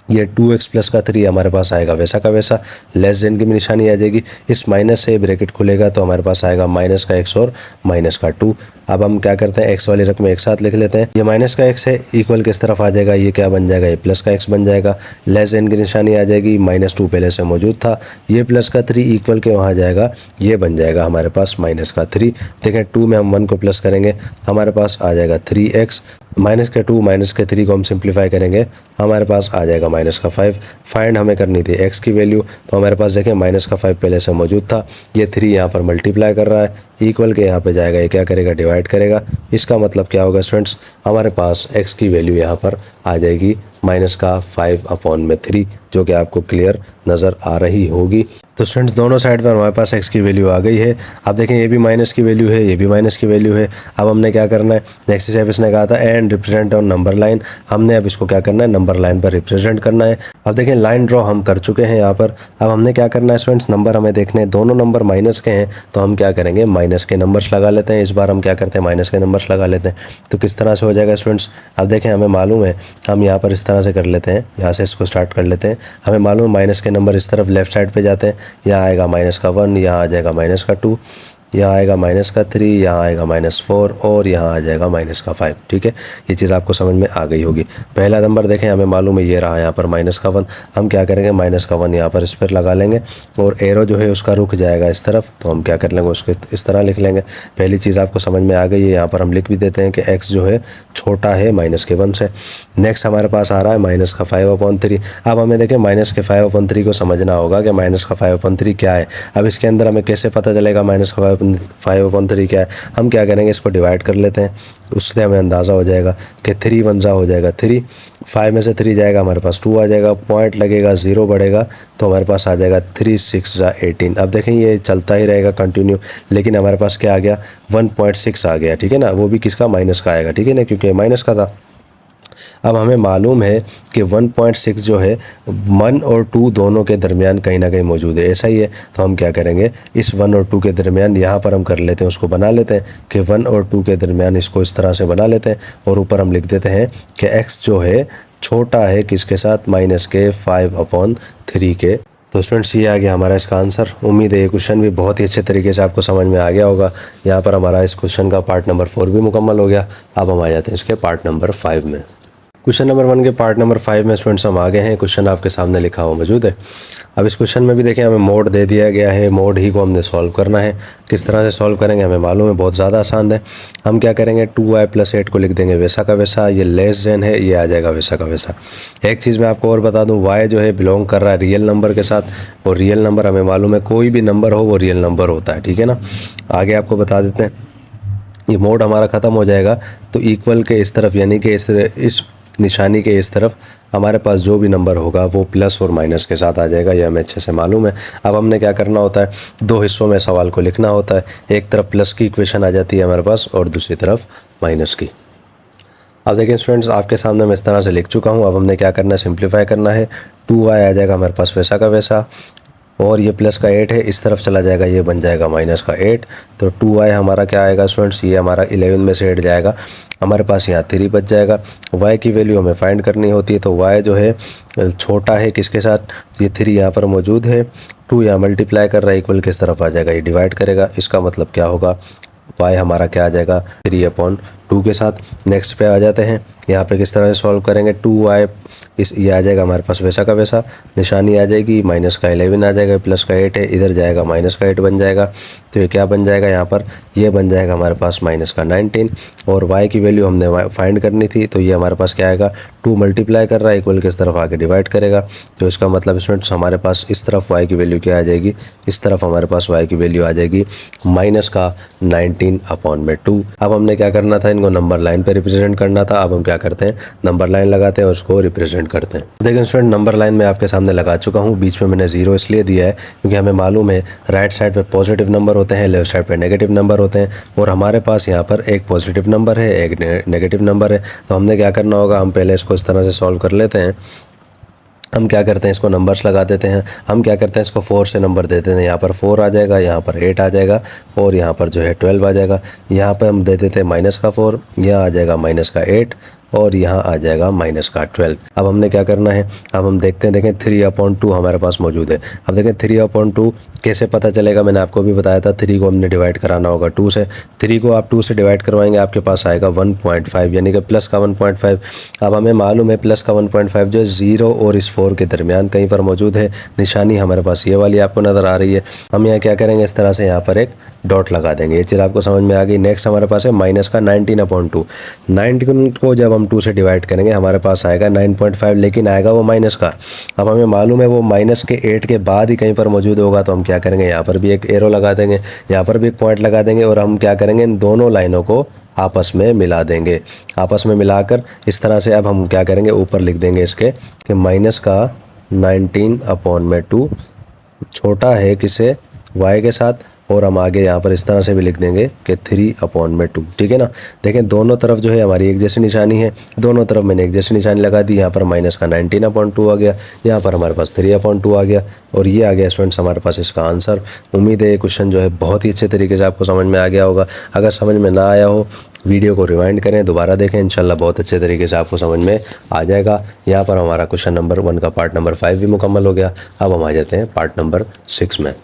ये 2x प्लस का 3 हमारे पास आएगा वैसा का वैसा, लेस देन की निशानी आ जाएगी। इस माइनस से ब्रैकेट खुलेगा तो हमारे पास आएगा माइनस का x और माइनस का 2। अब हम क्या करते हैं, x वाली रकम एक साथ लिख लेते हैं। ये माइनस का x है, इक्वल किस तरफ आ जाएगा, ये क्या बन जाएगा, ये प्लस का x बन जाएगा। लेस देन की निशानी आ जाएगी, -2 पहले से मौजूद था, ये प्लस का 3 इक्वल के वहाँ जाएगा, ये बन जाएगा हमारे पास माइनस का 3। देखें 2 में हम 1 को प्लस करेंगे, हमारे पास आ जाएगा 3x, माइनस के 2 माइनस के 3 को हम सिंप्लीफाई करेंगे, हमारे पास आ जाएगा माइनस का 5। फाइंड हमें करनी थी x की वैल्यू, तो हमारे पास देखें माइनस का 5 पहले से मौजूद था, ये 3 यहाँ पर मल्टीप्लाई कर रहा है, इक्वल के यहाँ पे जाएगा, ये क्या करेगा, डिवाइड करेगा। इसका मतलब क्या होगा स्टूडेंट्स, हमारे पास x की वैल्यू यहाँ पर आ जाएगी माइनस का 5/3, जो कि आपको क्लियर नज़र आ रही होगी। तो स्टूडेंट्स दोनों साइड पर हमारे पास x की वैल्यू आ गई है। अब देखें ये भी माइनस की वैल्यू है, ये भी माइनस की वैल्यू है। अब हमने क्या करना है, नेक्स्ट स्टेप इसने कहा था and represent on number line, हमने अब इसको क्या करना है, नंबर लाइन पर रिप्रेजेंट करना है। अब देखें लाइन ड्रॉ हम कर चुके हैं यहाँ पर। अब हमने क्या करना है स्टूडेंट्स, नंबर हमें देखने हैं, दोनों नंबर माइनस के हैं तो हम क्या करेंगे, माइनस के नंबर्स लगा लेते हैं। इस बार हम क्या करते हैं, माइनस के नंबर्स लगा लेते हैं। तो किस तरह से हो जाएगा स्टूडेंट्स, अब देखें हमें मालूम है, हम यहाँ पर इस तरह से कर लेते हैं, यहाँ से इसको स्टार्ट कर लेते हैं। हमें मालूम माइनस के नंबर इस तरफ लेफ्ट साइड पे जाते हैं, यहाँ आएगा माइनस का 1, यहाँ आ जाएगा माइनस का 2, यहाँ आएगा माइनस का 3, यहाँ आएगा -4 और यहाँ आ जाएगा माइनस का 5। ठीक है, ये चीज़ आपको समझ में आ गई होगी। पहला नंबर देखें हमें मालूम है ये रहा यहाँ पर माइनस का 1, हम क्या करेंगे, माइनस का 1 यहाँ पर इस पर लगा लेंगे और एरो जो है उसका रुक जाएगा इस तरफ, तो हम क्या कर लेंगे, उसको इस तरह लिख लेंगे। पहली चीज़ आपको समझ में आ गई है। यहाँ पर हम लिख भी देते हैं कि x जो है छोटा है -1 से। नेक्स्ट हमारे पास आ रहा है माइनस का 5/3। अब हमें देखें माइनस के 5/3 को समझना होगा कि माइनस का 5/3 क्या है। अब इसके अंदर हमें कैसे पता चलेगा माइनस का 5/3 क्या है, हम क्या करेंगे इसको डिवाइड कर लेते हैं, उससे हमें अंदाज़ा हो जाएगा कि 3 1 हो जाएगा 3, 5 में से 3 जाएगा हमारे पास 2 आ जाएगा, पॉइंट लगेगा 0 बढ़ेगा तो हमारे पास आ जाएगा 3 6 18। अब देखें ये चलता ही रहेगा कंटिन्यू, लेकिन हमारे पास क्या आ गया 1.6 आ गया, ठीक है ना, वो भी किसका, माइनस का आएगा, ठीक है ना, क्योंकि माइनस का था। अब हमें मालूम है कि 1.6 जो है 1 और 2 दोनों के दरमियान कहीं ना कहीं मौजूद है, ऐसा ही है। तो हम क्या करेंगे, इस 1 और 2 के दरमियान यहाँ पर हम कर लेते हैं, उसको बना लेते हैं कि 1 और 2 के दरमियान इसको इस तरह से बना लेते हैं, और ऊपर हम लिख देते हैं कि x जो है छोटा है किसके साथ, माइनस के 5/3 के। तो स्टूडेंट्स ये आ गया हमारा इसका आंसर। उम्मीद है ये क्वेश्चन भी बहुत ही अच्छे तरीके से आपको समझ में आ गया होगा। यहाँ पर हमारा इस क्वेश्चन का पार्ट नंबर 4 भी मुकम्मल हो गया। अब हम आ जाते हैं इसके पार्ट नंबर 5 में। क्वेश्चन नंबर 1 के पार्ट नंबर 5 में स्टूडेंट्स हम आ गए हैं। क्वेश्चन आपके सामने लिखा हुआ मौजूद है। अब इस क्वेश्चन में भी देखें हमें मोड दे दिया गया है, मोड ही को हमने सॉल्व करना है। किस तरह से सॉल्व करेंगे हमें मालूम है, बहुत ज़्यादा आसान है। हम क्या करेंगे, 2y + 8 को लिख देंगे वैसा का वैसा, ये लेस देन है, ये आ जाएगा वैसा का वैसा। एक चीज़ मैं आपको और बता दूँ, y जो है बिलोंग कर रहा है रियल नंबर के साथ, और रियल नंबर हमें मालूम है कोई भी नंबर हो वो रियल नंबर होता है, ठीक है ना। आगे आपको बता देते हैं, ये मोड हमारा ख़त्म हो जाएगा तो इक्वल के इस तरफ, यानी कि इस निशानी के इस तरफ हमारे पास जो भी नंबर होगा वो प्लस और माइनस के साथ आ जाएगा, ये हमें अच्छे से मालूम है। अब हमने क्या करना होता है, 2 हिस्सों में सवाल को लिखना होता है। एक तरफ प्लस की इक्वेशन आ जाती है हमारे पास और दूसरी तरफ माइनस की। अब देखिए स्टूडेंट्स, आपके सामने मैं इस तरह से लिख चुका हूँ। अब हमने क्या करना है, सिंप्लीफाई करना है। 2y आ जाएगा हमारे पास वैसा का वैसा, और ये प्लस का 8 है, इस तरफ चला जाएगा, ये बन जाएगा माइनस का 8। तो 2y हमारा क्या आएगा स्टूडेंट्स, ये हमारा 11 में से 8 जाएगा, हमारे पास यहाँ 3 बच जाएगा। y की वैल्यू हमें फाइंड करनी होती है, तो y जो है छोटा है किसके साथ, ये 3 यहाँ पर मौजूद है, 2 यहाँ मल्टीप्लाई कर रहा है, इक्वल किस तरफ आ जाएगा, ये डिवाइड करेगा। इसका मतलब क्या होगा, y हमारा क्या आ जाएगा 3/2 के साथ। नेक्स्ट पे आ जाते हैं, यहाँ पे किस तरह से सॉल्व करेंगे, 2y ये आ जाएगा हमारे पास वैसा का वैसा, निशानी आ जाएगी, माइनस का 11 आ जाएगा, प्लस का 8 है, इधर जाएगा माइनस का 8 बन जाएगा। तो ये क्या बन जाएगा यहाँ पर, ये बन जाएगा हमारे पास माइनस का 19। और y की वैल्यू हमने फाइंड करनी थी, तो ये हमारे पास क्या आएगा, 2 मल्टीप्लाई कर रहा है, इक्वल किस तरफ आके डिवाइड करेगा। तो इसका मतलब स्टूडेंट्स हमारे पास इस तरफ y की वैल्यू क्या आ जाएगी, इस तरफ हमारे पास y की वैल्यू आ जाएगी माइनस का 19/2। अब हमने क्या करना था, इनको नंबर लाइन पे रिप्रेजेंट करना था। अब हम क्या करते हैं, नंबर लाइन लगाते हैं और उसको रिप्रेजेंट करते हैं। देखिए स्टूडेंट, नंबर लाइन में आपके सामने लगा चुका हूँ। बीच में मैंने 0 इसलिए दिया है क्योंकि हमें मालूम है राइट साइड पे पॉजिटिव नंबर होते हैं, लेफ्ट साइड पे नेगेटिव नंबर होते हैं, और हमारे पास यहाँ पर एक पॉजिटिव नंबर है, एक नेगेटिव नंबर है। तो हमने क्या करना होगा, हम पहले इसको इस तरह से सॉल्व कर लेते हैं। हम क्या करते हैं, इसको नंबर्स लगा देते हैं। हम क्या करते हैं, इसको 4 से नंबर दे देते हैं। यहाँ पर 4 आ जाएगा, यहाँ पर 8 आ जाएगा, और यहाँ पर जो है 12 आ जाएगा। यहाँ पर हम दे देते हैं माइनस का 4, यहाँ आ जाएगा माइनस का 8, और यहाँ आ जाएगा माइनस का 12। अब हमने क्या करना है, अब हम देखते हैं, देखें 3/2 हमारे पास मौजूद है। अब देखें 3/2 कैसे पता चलेगा, मैंने आपको भी बताया था, 3 को हमने डिवाइड कराना होगा 2 से। 3 को आप 2 से डिवाइड करवाएंगे, आपके पास आएगा 1.5, यानी कि प्लस का 1.5। अब हमें मालूम है प्लस का 1.5 जो है 0 और इस 4 के दरमियान कहीं पर मौजूद है। निशानी हमारे पास ये वाली आपको नज़र आ रही है। हम यहाँ क्या करेंगे, इस तरह से यहाँ पर एक डॉट लगा देंगे। ये चीज़ आपको समझ में आ गई। नेक्स्ट हमारे पास है माइनस का 19/2। 19 को जब हम 2 से डिवाइड करेंगे हमारे पास आएगा 9.5, लेकिन आएगा वो माइनस का। अब हमें मालूम है वो माइनस के 8 के बाद ही कहीं पर मौजूद होगा। तो हम क्या करेंगे, यहाँ पर भी एक एरो लगा देंगे, यहाँ पर भी एक पॉइंट लगा देंगे, और हम क्या करेंगे, इन दोनों लाइनों को आपस में मिला देंगे। आपस में मिलाकर इस तरह से अब हम क्या करेंगे, ऊपर लिख देंगे इसके कि माइनस का 19/2 छोटा है किसे, y के साथ। और हम आगे यहाँ पर इस तरह से भी लिख देंगे कि 3/2, ठीक है ना। देखें दोनों तरफ जो है हमारी एक जैसी निशानी है, दोनों तरफ मैंने एक जैसी निशानी लगा दी। यहाँ पर माइनस का 19/2 आ गया, यहाँ पर हमारे पास 3/2 आ गया, और ये आ गया स्टूडेंट्स हमारे पास इसका आंसर। उम्मीद है ये क्वेश्चन जो है बहुत ही अच्छे तरीके से आपको समझ में आ गया होगा। अगर समझ में ना आया हो, वीडियो को रिवाइंड करें, दोबारा देखें, इंशाल्लाह बहुत अच्छे तरीके से आपको समझ में आ जाएगा। यहाँ पर हमारा क्वेश्चन नंबर 1 का पार्ट नंबर 5 भी मुकम्मल हो गया। अब हम आ जाते हैं पार्ट नंबर 6 में।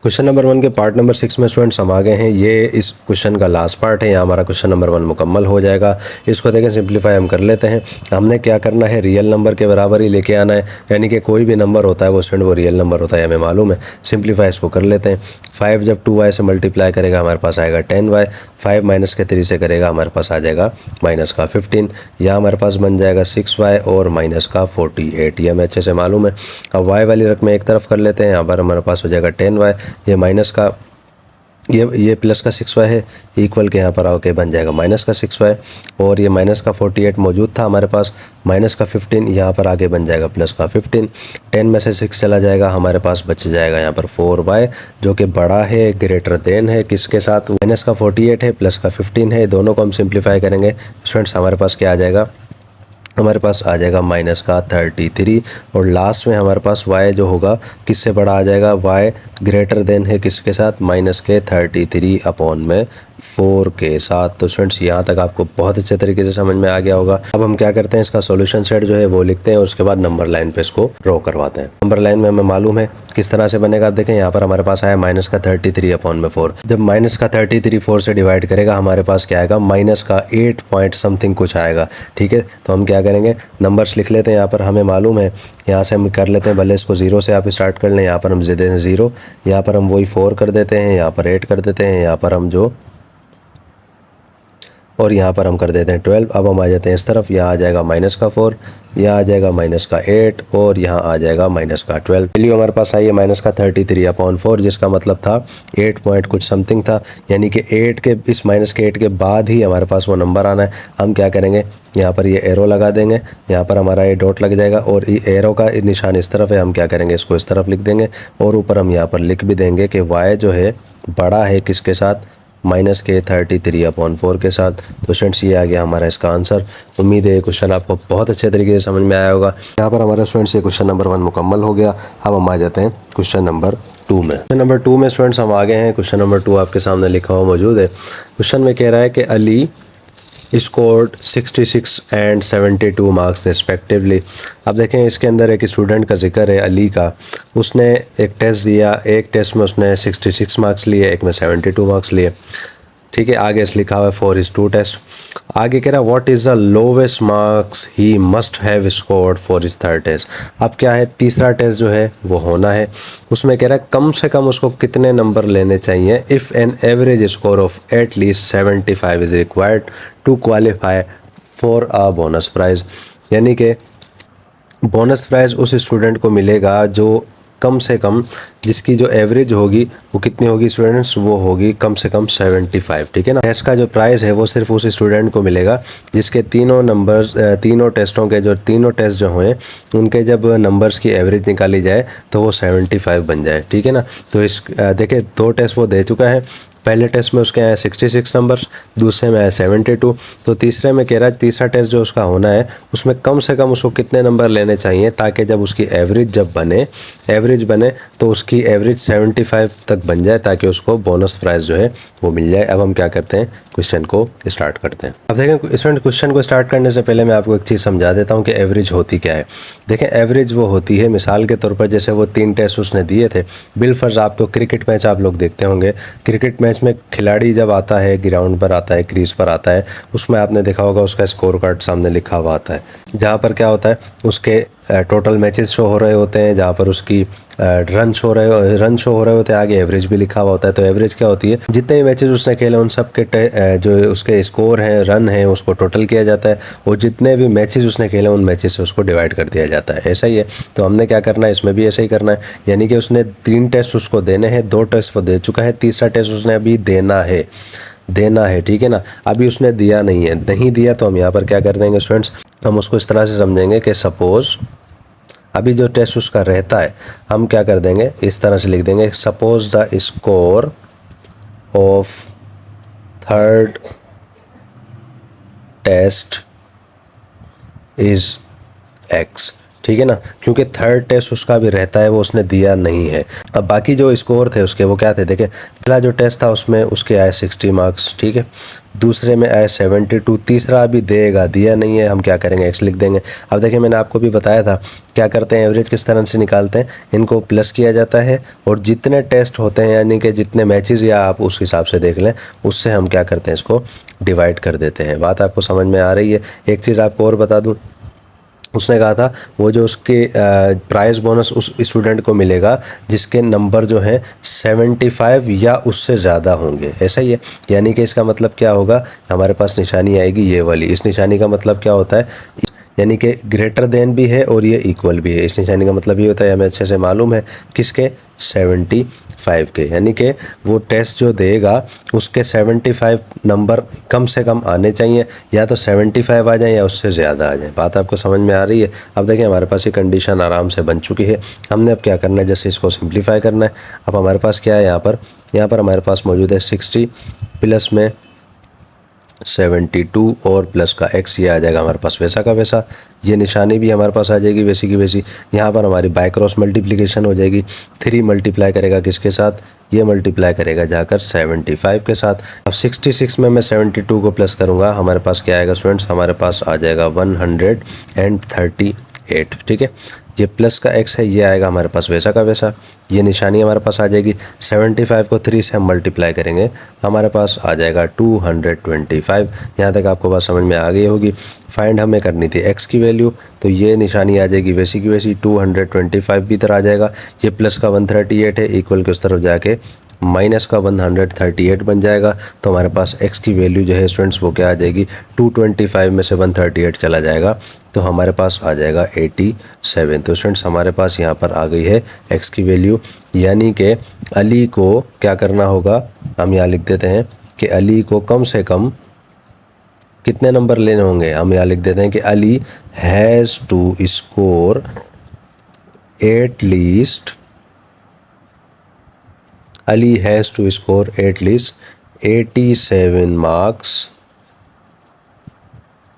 क्वेश्चन नंबर 1 के पार्ट नंबर 6 में स्टूडेंट्स हम आ गए हैं। ये इस क्वेश्चन का लास्ट पार्ट है, यहाँ हमारा क्वेश्चन नंबर 1 मुकम्मल हो जाएगा। इसको देखें, सिंप्लीफाई हम कर लेते हैं। हमने क्या करना है, रियल नंबर के बराबर ही लेके आना है, यानी कि कोई भी नंबर होता है वो स्टूडेंट वो रियल नंबर होता है, हमें मालूम है। सिंप्लीफाई इसको कर लेते हैं। 5 जब 2y से मल्टीप्लाई करेगा हमारे पास आएगा 10y, 5 माइनस के 3 से करेगा हमारे पास आ जाएगा माइनस का 15, यहाँ हमारे पास बन जाएगा 6y और माइनस का 48, ये हमें अच्छे से मालूम है। अब y वाली रकमें एक तरफ कर लेते हैं, यहाँ पर हमारे पास हो जाएगा 10y, ये माइनस का ये प्लस का 6y है इक्वल के यहाँ पर आके बन जाएगा माइनस का 6y, और ये माइनस का 48 मौजूद था हमारे पास, माइनस का 15 यहाँ पर आगे बन जाएगा प्लस का 15। 10 में से 6 चला जाएगा, हमारे पास बच जाएगा यहाँ पर 4y जो कि बड़ा है, ग्रेटर देन है किसके साथ, माइनस का 48 है प्लस का 15 है। दोनों को हम सिंप्लीफाई करेंगे स्टूडेंट्स, हमारे पास क्या आ जाएगा, हमारे पास आ जाएगा माइनस का 33, और लास्ट में हमारे पास y जो होगा किससे बड़ा आ जाएगा, y ग्रेटर देन है किसके साथ, माइनस के 33 अपॉन में 4 के साथ। तो स्टूडेंट्स यहाँ तक आपको बहुत अच्छे तरीके से समझ में आ गया होगा। अब हम क्या करते हैं, इसका सॉल्यूशन सेट जो है वो लिखते हैं और उसके बाद नंबर लाइन पे इसको ड्रॉ करवाते हैं। नंबर लाइन में हमें मालूम है किस तरह से बनेगा। आप देखें यहाँ पर हमारे पास आया माइनस का 33 अपॉन में 4। जब माइनस का 33 4 से डिवाइड करेगा हमारे पास क्या आएगा, माइनस का 8 पॉइंट समथिंग कुछ आएगा। ठीक है, तो हम क्या करेंगे, नंबर्स लिख लेते हैं। यहाँ पर हमें मालूम है, यहाँ से हम कर लेते हैं, भले इसको 0 से आप स्टार्ट कर लें। यहाँ पर हम दे देते हैं 0, यहाँ पर हम वही 4 कर देते हैं, यहाँ पर 8 कर देते हैं, यहाँ पर हम जो, और यहाँ पर हम कर देते हैं 12। अब हम आ जाते हैं इस तरफ, यहाँ आ जाएगा माइनस का 4, यहाँ आ जाएगा माइनस का 8, और यहाँ आ जाएगा माइनस का 12। वैल्यू हमारे पास आई है माइनस का 33 अपॉन 4, जिसका मतलब था 8 पॉइंट कुछ समथिंग था, यानी कि 8 के इस माइनस के 8 के बाद ही हमारे पास वो नंबर आना है। हम क्या करेंगे, यहाँ पर ये एरो लगा देंगे, यहाँ पर हमारा ये डॉट लग जाएगा, और ये एरो का निशान इस तरफ है, हम क्या करेंगे, इसको इस तरफ लिख देंगे, और ऊपर हम यहाँ पर लिख भी देंगे कि y जो है बड़ा है किसके साथ, माइनस के 33 अपॉन 4 के साथ। तो स्टूडेंट्स ये आ गया हमारा इसका आंसर। उम्मीद है ये क्वेश्चन आपको बहुत अच्छे तरीके से समझ में आया होगा। यहाँ पर हमारा स्टूडेंट्स ये क्वेश्चन नंबर 1 मुकम्मल हो गया। अब हम आ जाते हैं क्वेश्चन नंबर 2 में। क्वेश्चन नंबर 2 में स्टूडेंट्स हम आ गए हैं। क्वेश्चन नंबर 2 आपके सामने लिखा हुआ मौजूद है। क्वेश्चन में कह रहा है कि Ali scored 66 and 72 marks respectively. अब देखें इसके अंदर एक स्टूडेंट का जिक्र है अली का, उसने एक टेस्ट दिया, एक टेस्ट में उसने 66 मार्क्स लिए, एक में 72 मार्क्स लिए। ठीक है, आगे इस लिखा हुआ है फॉर हिज 2 टेस्ट। आगे कह रहा है what is the lowest marks he must have scored for his 3rd test. अब क्या है, तीसरा टेस्ट जो है वो होना है, उसमें कह रहा है कम से कम उसको कितने नंबर लेने चाहिए। If an average score of at least 75 is required to qualify for a bonus prize. यानी कि बोनस प्राइज़ उस स्टूडेंट को मिलेगा जो कम से कम, जिसकी जो एवरेज होगी वो कितनी होगी स्टूडेंट्स, वो होगी कम से कम 75। ठीक है ना। टेस्ट का जो प्राइस है वो सिर्फ उस स्टूडेंट को मिलेगा जिसके तीनों नंबर, तीनों टेस्टों के जो तीनों टेस्ट जो हुए उनके जब नंबर्स की एवरेज निकाली जाए तो वो 75 बन जाए। ठीक है ना। तो इस देखिए 2 टेस्ट वो दे चुका है। पहले टेस्ट में उसके आए 66 नंबर्स, दूसरे में आए 72। तो तीसरे में कह रहा है तीसरा टेस्ट जो उसका होना है उसमें कम से कम उसको कितने नंबर लेने चाहिए ताकि जब उसकी एवरेज बने तो उसकी एवरेज 75 तक बन जाए ताकि उसको बोनस प्राइस जो है वो मिल जाए। अब हम क्या करते हैं, क्वेश्चन को स्टार्ट करते हैं। अब देखें स्टूडेंट, क्वेश्चन को स्टार्ट करने से पहले मैं आपको एक चीज़ समझा देता हूँ कि एवरेज होती क्या है। देखें एवरेज वो होती है, मिसाल के तौर पर जैसे वो 3 टेस्ट उसने दिए थे, बिलफर्ज आपको क्रिकेट मैच आप लोग देखते होंगे, क्रिकेट मैच में खिलाड़ी जब आता है ग्राउंड पर आता है, क्रीज पर आता है, उसमें आपने देखा होगा उसका स्कोर कार्ड सामने लिखा हुआ आता है, जहाँ पर क्या होता है उसके टोटल मैचेस शो हो रहे होते हैं, जहाँ पर उसकी रन शो हो रहे होते हैं, आगे एवरेज भी लिखा हुआ होता है। तो एवरेज क्या होती है, जितने भी मैचेस उसने खेले उन सब के जो उसके स्कोर हैं, रन हैं, उसको टोटल किया जाता है, और जितने भी मैचेस उसने खेले उन मैचेस से उसको डिवाइड कर दिया जाता है। ऐसा ही है। तो हमने क्या करना है, इसमें भी ऐसा ही करना है, यानी कि उसने 3 टेस्ट उसको देने हैं, 2 टेस्ट वो दे चुका है, तीसरा टेस्ट उसने अभी देना है। ठीक है ना। अभी उसने दिया नहीं दिया तो हम यहाँ पर क्या कर देंगे स्टूडेंट्स, हम उसको इस तरह से समझेंगे कि सपोज़ अभी जो टेस्ट उसका रहता है हम क्या कर देंगे, इस तरह से लिख देंगे, suppose the score of 3rd test is x। ठीक है ना, क्योंकि 3rd टेस्ट उसका भी रहता है, वो उसने दिया नहीं है। अब बाकी जो स्कोर थे उसके वो क्या थे, देखें पहला जो टेस्ट था उसमें उसके आए 60 मार्क्स, ठीक है, दूसरे में आए 72, तीसरा अभी दिया नहीं है, हम क्या करेंगे x लिख देंगे। अब देखिए मैंने आपको भी बताया था क्या करते हैं, एवरेज किस तरह से निकालते हैं, इनको प्लस किया जाता है और जितने टेस्ट होते हैं यानी कि जितने मैचेस या आप उस हिसाब से देख लें उससे हम क्या करते हैं, इसको डिवाइड कर देते हैं। बात आपको समझ में आ रही है। एक चीज़ आपको और बता दूँ, उसने कहा था वो जो उसके प्राइस बोनस उस स्टूडेंट को मिलेगा जिसके नंबर जो हैं 75 या उससे ज़्यादा होंगे। ऐसा ही है, यानी कि इसका मतलब क्या होगा, हमारे पास निशानी आएगी ये वाली। इस निशानी का मतलब क्या होता है, यानी कि ग्रेटर देन भी है और ये इक्वल भी है। इस निशानी का मतलब ये होता है, हमें अच्छे से मालूम है किसके, 75 के, यानी कि वो टेस्ट जो देगा उसके 75 नंबर कम से कम आने चाहिए, या तो 75 आ जाए या उससे ज़्यादा आ जाए। बात आपको समझ में आ रही है। अब देखिए हमारे पास ये कंडीशन आराम से बन चुकी है। हमने अब क्या करना है, जैसे इसको सिंप्लीफाई करना है। अब हमारे पास क्या है, यहाँ पर हमारे पास मौजूद है 60 प्लस में 72 और प्लस का x, ये आ जाएगा हमारे पास वैसा का वैसा। ये निशानी भी हमारे पास आ जाएगी वैसी की वैसी। यहाँ पर हमारी बाय क्रॉस मल्टीप्लिकेशन हो जाएगी। 3 मल्टीप्लाई करेगा किसके साथ, ये मल्टीप्लाई करेगा जाकर 75 के साथ। अब 66 में मैं 72 को प्लस करूँगा, हमारे पास क्या आएगा स्टूडेंट्स, हमारे पास आ जाएगा 138। ठीक है, ये प्लस का x है, ये आएगा हमारे पास वैसा का वैसा। ये निशानी हमारे पास आ जाएगी। 75 को 3 से हम मल्टीप्लाई करेंगे, हमारे पास आ जाएगा 225। यहाँ तक आपको बात समझ में आ गई होगी। फाइंड हमें करनी थी x की वैल्यू, तो ये निशानी आ जाएगी वैसी की वैसी। 225 भी इधर आ जाएगा। ये प्लस का 138 है, इक्वल के उस तरफ जाके माइनस का 138 बन जाएगा। तो हमारे पास x की वैल्यू जो है स्टूडेंट्स वो क्या आ जाएगी, 225 में से 138 चला जाएगा तो हमारे पास आ जाएगा 87। तो स्टूडेंट्स हमारे पास यहाँ पर आ गई है x की वैल्यू, यानी कि अली को क्या करना होगा, हम यहाँ लिख देते हैं कि अली को कम से कम कितने नंबर लेने होंगे। हम यहाँ लिख देते हैं कि Ali has to score at least, Ali has to score at least 87 marks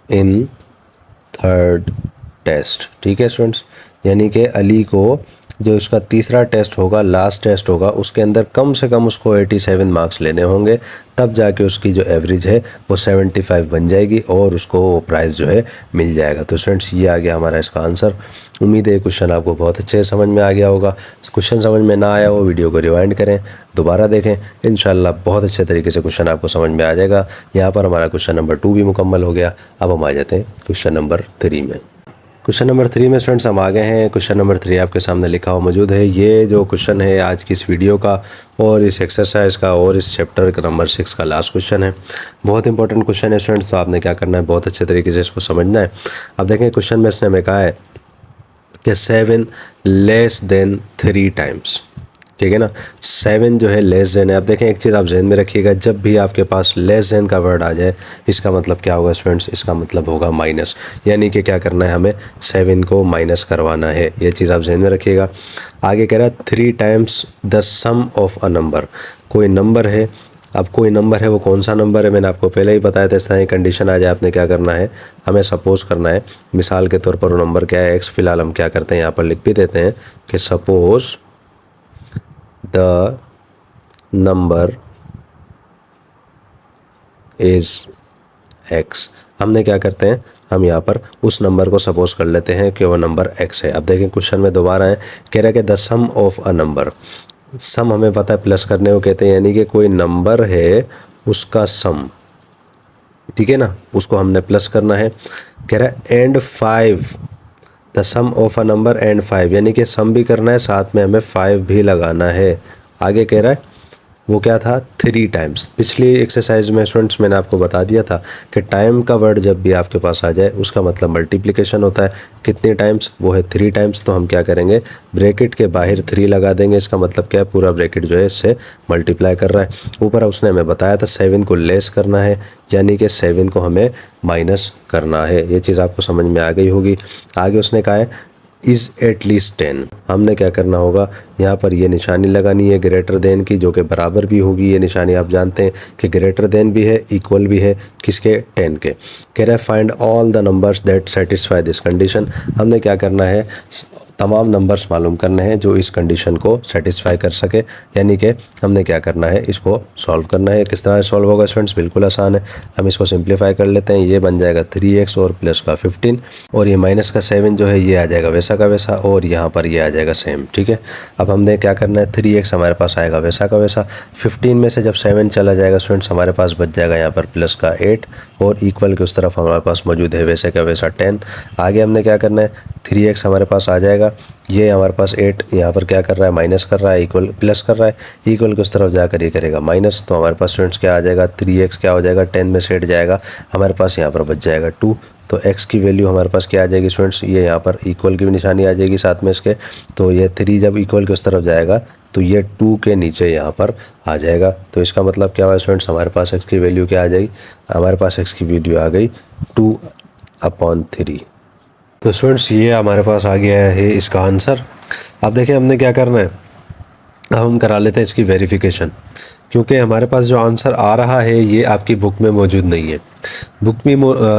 in third test. ठीक है स्टूडेंट्स, यानी कि अली को जो इसका तीसरा टेस्ट होगा, लास्ट टेस्ट होगा, उसके अंदर कम से कम उसको 87 मार्क्स लेने होंगे, तब जाके उसकी जो एवरेज है वो 75 बन जाएगी और उसको वो प्राइज़ जो है मिल जाएगा। तो स्टूडेंट्स ये आ गया हमारा इसका आंसर। उम्मीद है क्वेश्चन आपको बहुत अच्छे से समझ में आ गया होगा। क्वेश्चन समझ में ना आया हो वीडियो को रिवाइंड करें, दोबारा देखें, इंशाल्लाह बहुत अच्छे तरीके से क्वेश्चन आपको समझ में आ जाएगा। यहाँ पर हमारा क्वेश्चन नंबर 2 भी मुकम्मल हो गया। अब हम आ जाते हैं क्वेश्चन नंबर 3 में। क्वेश्चन नंबर 3 में स्टूडेंट्स हम आ गए हैं। क्वेश्चन नंबर 3 आपके सामने लिखा हुआ मौजूद है। ये जो क्वेश्चन है आज की इस वीडियो का और इस एक्सरसाइज का और इस चैप्टर का नंबर 6 का लास्ट क्वेश्चन है। बहुत इंपॉर्टेंट क्वेश्चन है स्टूडेंट्स, तो आपने क्या करना है, बहुत अच्छे तरीके से इसको समझना है। अब देखें क्वेश्चन में इसने हमें कहा है कि 7 लेस देन 3 टाइम्स। ठीक है ना, 7 जो है लेस देन है। अब देखें एक चीज़ आप जहन में रखिएगा, जब भी आपके पास लेस देन का वर्ड आ जाए इसका मतलब क्या होगा स्टूडेंट्स, इसका मतलब होगा माइनस, यानी कि क्या करना है, हमें 7 को माइनस करवाना है। ये चीज़ आप जहन में रखिएगा। आगे कह रहा है 3 times the sum of a number. कोई नंबर है, अब कोई नंबर है, वो कौन सा नंबर है मैंने आपको पहले ही बताया था। इस तरह कंडीशन आ जाए आपने क्या करना है, हमें सपोज़ करना है, मिसाल के तौर पर वो नंबर क्या है, x। फिलहाल हम क्या करते हैं, यहाँ पर लिख भी देते हैं कि suppose the number is x। हमने क्या करते हैं, हम यहाँ पर उस नंबर को सपोज कर लेते हैं कि वो नंबर x है। अब देखें क्वेश्चन में दोबारा है, कह रहा है कि the sum of a number. Sum हमें पता है प्लस करने को कहते हैं, यानी कि कोई नंबर है उसका सम, ठीक है ना, उसको हमने प्लस करना है। कह रहा है and 5, the sum of a number and 5, यानी कि सम भी करना है साथ में हमें 5 भी लगाना है। आगे कह रहा है वो क्या था, 3 टाइम्स। पिछली एक्सरसाइज में स्टूडेंट्स मैंने आपको बता दिया था कि टाइम का वर्ड जब भी आपके पास आ जाए उसका मतलब मल्टीप्लिकेशन होता है। कितने टाइम्स, वो है 3 टाइम्स। तो हम क्या करेंगे, ब्रैकेट के बाहर 3 लगा देंगे। इसका मतलब क्या है, पूरा ब्रैकेट जो है इससे मल्टीप्लाई कर रहा है। ऊपर उसने हमें बताया था 7 को लेस करना है, यानी कि 7 को हमें माइनस करना है। ये चीज़ आपको समझ में आ गई होगी। आगे उसने कहा है इज़ एट लीस्ट 10। हमने क्या करना होगा, यहाँ पर ये निशानी लगानी है ग्रेटर देन की, जो कि बराबर भी होगी। ये निशानी आप जानते हैं कि ग्रेटर देन भी है, इक्वल भी है, किसके, 10 के। कह रहा है find all the numbers that satisfy this condition. हमने क्या करना है, तमाम नंबर्स मालूम करने हैं जो इस कंडीशन को सेटिस्फाई कर सके, यानी कि हमने क्या करना है, इसको सॉल्व करना है। किस तरह सॉल्व होगा स्टूडेंट्स, बिल्कुल आसान है। हम इसको सिंप्लीफाई कर लेते हैं। ये बन जाएगा 3x और प्लस का 15, और ये माइनस का 7 जो है ये आ जाएगा वैसा का वैसा, और यहाँ पर ये आ जाएगा सेम। ठीक है, अब हमने क्या करना है, 3x हमारे पास आएगा वैसा का वैसा। 15 में से जब 7 चला जाएगा स्टूडेंट्स, हमारे पास बच जाएगा यहाँ पर प्लस का 8, और इक्वल के उस तरफ हमारे पास मौजूद है वैसे का वैसा 10। आगे हमने क्या करना है, 3x हमारे पास आ जाएगा, ये हमारे पास 8 यहाँ पर क्या कर रहा है, माइनस कर रहा है, इक्वल प्लस कर रहा है, इक्वल के उस तरफ जाकर ये करेगा माइनस। तो हमारे पास स्टूडेंट्स क्या आ जाएगा, 3x क्या हो जाएगा, 10 में से 8 जाएगा, हमारे पास यहाँ पर बच जाएगा 2। तो x की वैल्यू हमारे पास क्या आ जाएगी स्टूडेंट्स, ये यहाँ पर इक्वल की भी निशानी आ जाएगी साथ में इसके। तो ये 3 जब इक्वल के उस तरफ जाएगा तो ये 2 के नीचे यहाँ पर आ जाएगा। तो इसका मतलब क्या हुआ स्टूडेंट्स, हमारे पास x की वैल्यू क्या आ जाएगी, हमारे पास x की वैल्यू आ गई 2/3। तो स्टूडेंट्स ये हमारे पास आ गया है इसका आंसर। अब देखिए हमने क्या करना है, अब हम करा लेते हैं इसकी वेरिफिकेशन, क्योंकि हमारे पास जो आंसर आ रहा है ये आपकी बुक में मौजूद नहीं है।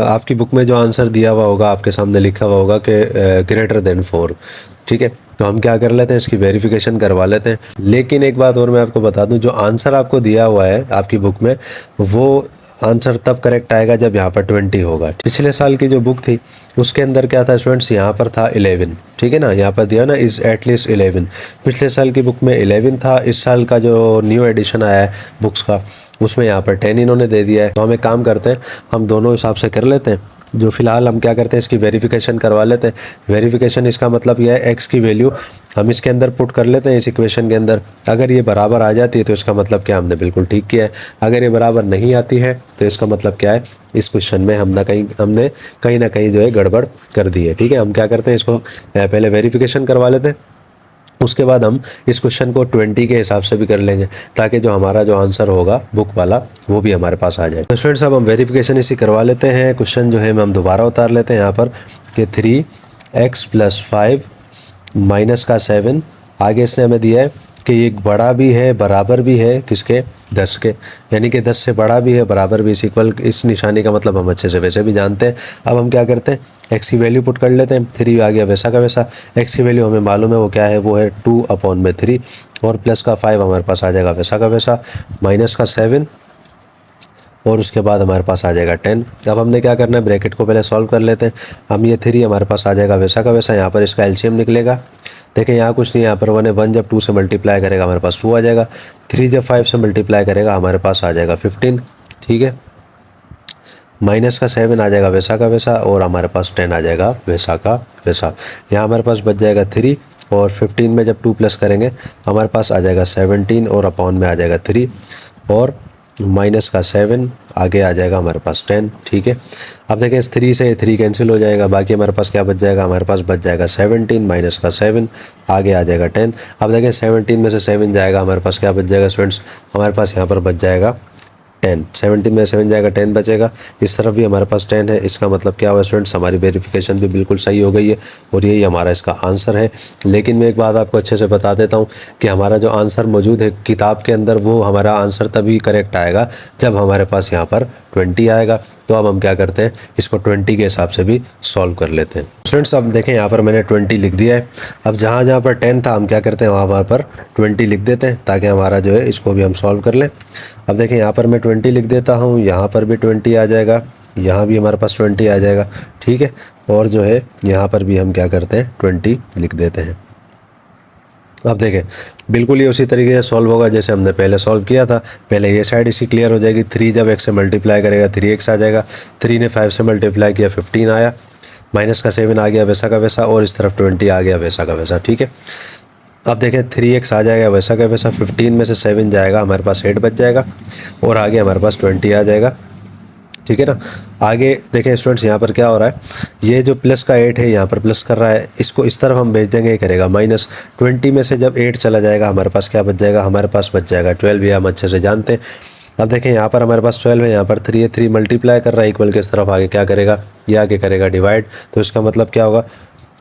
आपकी बुक में जो आंसर दिया हुआ होगा, आपके सामने लिखा हुआ होगा कि ग्रेटर देन 4, ठीक है। तो हम क्या कर लेते हैं, इसकी वेरिफिकेशन करवा लेते हैं। लेकिन एक बात और मैं आपको बता दूं, जो आंसर आपको दिया हुआ है आपकी बुक में, वो आंसर तब करेक्ट आएगा जब यहाँ पर 20 होगा। पिछले साल की जो बुक थी उसके अंदर क्या था स्टूडेंट्स, यहाँ पर था 11, ठीक है ना, यहाँ पर दिया ना इज़ एटलीस्ट 11। पिछले साल की बुक में 11 था, इस साल का जो न्यू एडिशन आया है बुक्स का उसमें यहाँ पर 10 इन्होंने दे दिया है। तो हम एक काम करते हैं, हम दोनों हिसाब से कर लेते हैं। जो फ़िलहाल हम क्या करते हैं, इसकी वेरिफिकेशन करवा लेते हैं। वेरिफिकेशन इसका मतलब यह है, एक्स की वैल्यू हम इसके अंदर पुट कर लेते हैं इस इक्वेशन के अंदर। अगर ये बराबर आ जाती है तो इसका मतलब क्या, हमने बिल्कुल ठीक किया है। अगर ये बराबर नहीं आती है तो इसका मतलब क्या है, इस क्वेश्चन में हमने कहीं ना कहीं जो है गड़बड़ कर दी है, ठीक है। हम क्या करते हैं, इसको पहले वेरिफिकेशन करवा लेते हैं, उसके बाद हम इस क्वेश्चन को 20 के हिसाब से भी कर लेंगे, ताकि जो हमारा जो आंसर होगा बुक वाला वो भी हमारे पास आ जाए। तो स्टूडेंट्स अब हम वेरिफिकेशन इसी करवा लेते हैं। क्वेश्चन जो है हम दोबारा उतार लेते हैं यहाँ पर कि 3x + 5 माइनस का 7, आगे इसने हमें दिया है कि ये बड़ा भी है बराबर भी है किसके, 10 के, यानी कि 10 से बड़ा भी है बराबर भी इस इक्वल। इस निशानी का मतलब हम अच्छे से वैसे भी जानते हैं। अब हम क्या करते हैं, x की वैल्यू पुट कर लेते हैं। 3 आ गया वैसा का वैसा, x की वैल्यू हमें मालूम है वो क्या है, वो है 2/3, और प्लस का 5 हमारे पास आ जाएगा वैसा का वैसा, माइनस का 7, और उसके बाद हमारे पास आ जाएगा 10। अब हमने क्या करना है, ब्रैकेट को पहले सॉल्व कर लेते हैं। हम ये 3 हमारे पास आ जाएगा वैसा का वैसा, यहाँ पर इसका एलसीएम निकलेगा। देखें यहाँ कुछ नहीं, यहाँ पर 1 है, 1 जब 2 से मल्टीप्लाई करेगा हमारे पास 2 आ जाएगा, 3 जब 5 से मल्टीप्लाई करेगा हमारे पास आ जाएगा 15, ठीक है। माइनस का 7 आ जाएगा वैसा का वैसा, और हमारे पास 10 आ जाएगा वैसा का वैसा। यहाँ हमारे पास बच जाएगा 3, और 15 में जब 2 प्लस करेंगे हमारे पास आ जाएगा 17, और अपॉन में आ जाएगा 3, और माइनस का 7 आगे आ जाएगा हमारे पास 10, ठीक है। अब देखें इस 3 से 3 कैंसिल हो जाएगा, बाकी हमारे पास क्या बच जाएगा, हमारे पास बच जाएगा 17 माइनस का 7 आगे आ जाएगा 10। अब देखें 17 में से 7 जाएगा, हमारे पास क्या बच जाएगा स्टूडेंट्स, हमारे पास यहाँ पर बच जाएगा 10। 17 में 7 जाएगा, 10 बचेगा। इस तरफ भी हमारे पास 10 है। इसका मतलब क्या हुआ स्टूडेंट्स, हमारी वेरिफिकेशन भी बिल्कुल सही हो गई है, और यही हमारा इसका आंसर है। लेकिन मैं एक बात आपको अच्छे से बता देता हूँ कि हमारा जो आंसर मौजूद है किताब के अंदर, वो हमारा आंसर तभी करेक्ट आएगा जब हमारे पास यहाँ पर 20 आएगा। तो अब हम क्या करते हैं, इसको 20 के हिसाब से भी सॉल्व कर लेते हैं। स्टूडेंट्स अब देखें यहाँ पर मैंने 20 लिख दिया है। अब जहाँ जहाँ पर 10 था हम क्या करते हैं, वहाँ पर 20 लिख देते हैं, ताकि हमारा जो है इसको भी हम सॉल्व कर लें। अब देखें यहाँ पर मैं 20 लिख देता हूँ, यहाँ पर भी 20 आ जाएगा, यहाँ भी हमारे पास 20 आ जाएगा, ठीक है। और जो है यहाँ पर भी हम क्या करते हैं, 20 लिख देते हैं। अब देखें बिल्कुल ये उसी तरीके से सॉल्व होगा जैसे हमने पहले सॉल्व किया था। पहले ये साइड इसी क्लियर हो जाएगी, 3 जब x से मल्टीप्लाई करेगा 3x आ जाएगा, 3 ने 5 से मल्टीप्लाई किया 15 आया, माइनस का 7 आ गया वैसा का वैसा, और इस तरफ 20 आ गया वैसा का वैसा, ठीक है। अब देखें 3x आ जाएगा वैसा का वैसा, 15 में से 7 जाएगा, हमारे पास 8 बच जाएगा, और आगे हमारे पास 20 आ जाएगा, ठीक है ना। आगे देखें स्टूडेंट्स यहाँ पर क्या हो रहा है, ये जो प्लस का 8 है यहाँ पर प्लस कर रहा है, इसको इस तरफ हम भेज देंगे, ये करेगा माइनस। 20 में से जब 8 चला जाएगा हमारे पास क्या बच जाएगा, हमारे पास बच जाएगा 12, ये हम अच्छे से जानते हैं। अब देखें यहाँ पर हमारे पास 12 है, यहाँ पर 3 है, 3 मल्टीप्लाई कर रहा है इक्वल के इस तरफ, आगे क्या करेगा, ये आगे करेगा डिवाइड। तो इसका मतलब क्या होगा,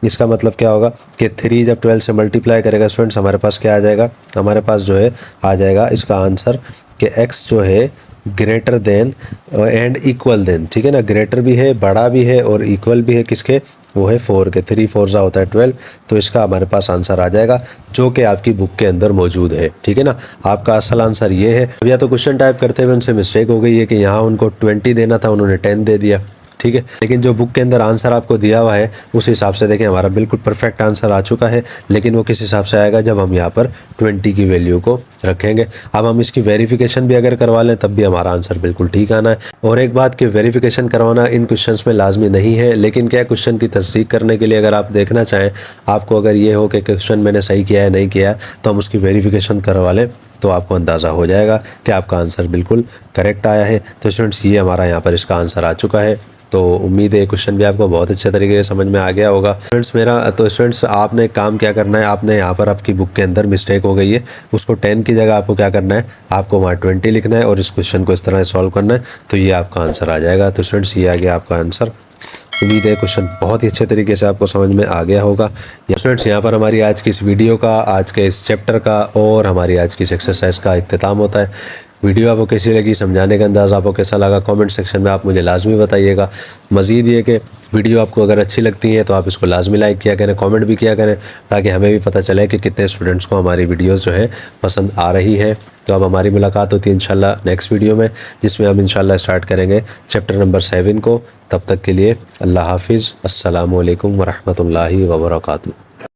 इसका मतलब क्या होगा कि 3 जब 12 से मल्टीप्लाई करेगा स्टूडेंट्स हमारे पास क्या आ जाएगा, हमारे पास जो है आ जाएगा इसका आंसर कि x जो है greater than and equal than, ठीक है ना। ग्रेटर भी है, बड़ा भी है, और इक्वल भी है किसके, वो है 4 के। 3 4 जा होता है 12, तो इसका हमारे पास आंसर आ जाएगा जो कि आपकी बुक के अंदर मौजूद है, ठीक है ना। आपका असल आंसर ये है। या तो क्वेश्चन टाइप करते हुए उनसे मिस्टेक हो गई है कि यहाँ उनको 20 देना था, उन्होंने 10 दे दिया, ठीक है। लेकिन जो बुक के अंदर आंसर आपको दिया हुआ है उस हिसाब से देखें हमारा बिल्कुल परफेक्ट आंसर आ चुका है, लेकिन वो किस हिसाब से आएगा, जब हम यहाँ पर 20 की वैल्यू को रखेंगे। अब हम इसकी वेरिफिकेशन भी अगर करवा लें तब भी हमारा आंसर बिल्कुल ठीक आना है। और एक बात कि वेरिफिकेशन करवाना इन क्वेश्चंस में लाजमी नहीं है, लेकिन क्या क्वेश्चन की तस्दीक करने के लिए अगर आप देखना चाहें, आपको अगर ये हो कि क्वेश्चन मैंने सही किया है नहीं किया है, तो हम उसकी वेरिफिकेशन करवा लें तो आपको अंदाज़ा हो जाएगा कि आपका आंसर बिल्कुल करेक्ट आया है। तो स्टूडेंट्स ये हमारा यहाँ पर इसका आंसर आ चुका है। तो उम्मीद है क्वेश्चन भी आपको बहुत अच्छे तरीके से समझ में आ गया होगा। स्टूडेंट्स आपने काम क्या करना है, आपने यहाँ पर आपकी बुक के अंदर मिस्टेक हो गई है, उसको 10 की जगह आपको क्या करना है, आपको वहाँ 20 लिखना है और इस क्वेश्चन को इस तरह सॉल्व करना है, तो ये आपका आंसर आ जाएगा। तो स्टूडेंट्स ये आ गया आपका आंसर। उम्मीद है क्वेश्चन बहुत ही अच्छे तरीके से आपको समझ में आ गया होगा। स्टूडेंट्स यहाँ पर हमारी आज की इस वीडियो का, आज के इस चैप्टर का और हमारी आज की इस एक्सरसाइज का इख्तिताम होता है। वीडियो आपको कैसी लगी, समझाने का अंदाज़ आपको कैसा लगा, कमेंट सेक्शन में आप मुझे लाजमी बताइएगा। मज़ीद ये कि वीडियो आपको अगर अच्छी लगती है तो आप इसको लाजमी लाइक किया करें, कमेंट भी किया करें, ताकि हमें भी पता चले कि कितने स्टूडेंट्स को हमारी वीडियोस जो है पसंद आ रही है। तो अब हमारी मुलाकात होती है इंशाल्लाह नेक्स्ट वीडियो में, जिसमें हम इंशाल्लाह स्टार्ट करेंगे चैप्टर नंबर 7 को। तब तक के लिए अल्लाह हाफिज़, अस्सलामु अलैकुम वरहमतुल्लाहि वबरकातुहू।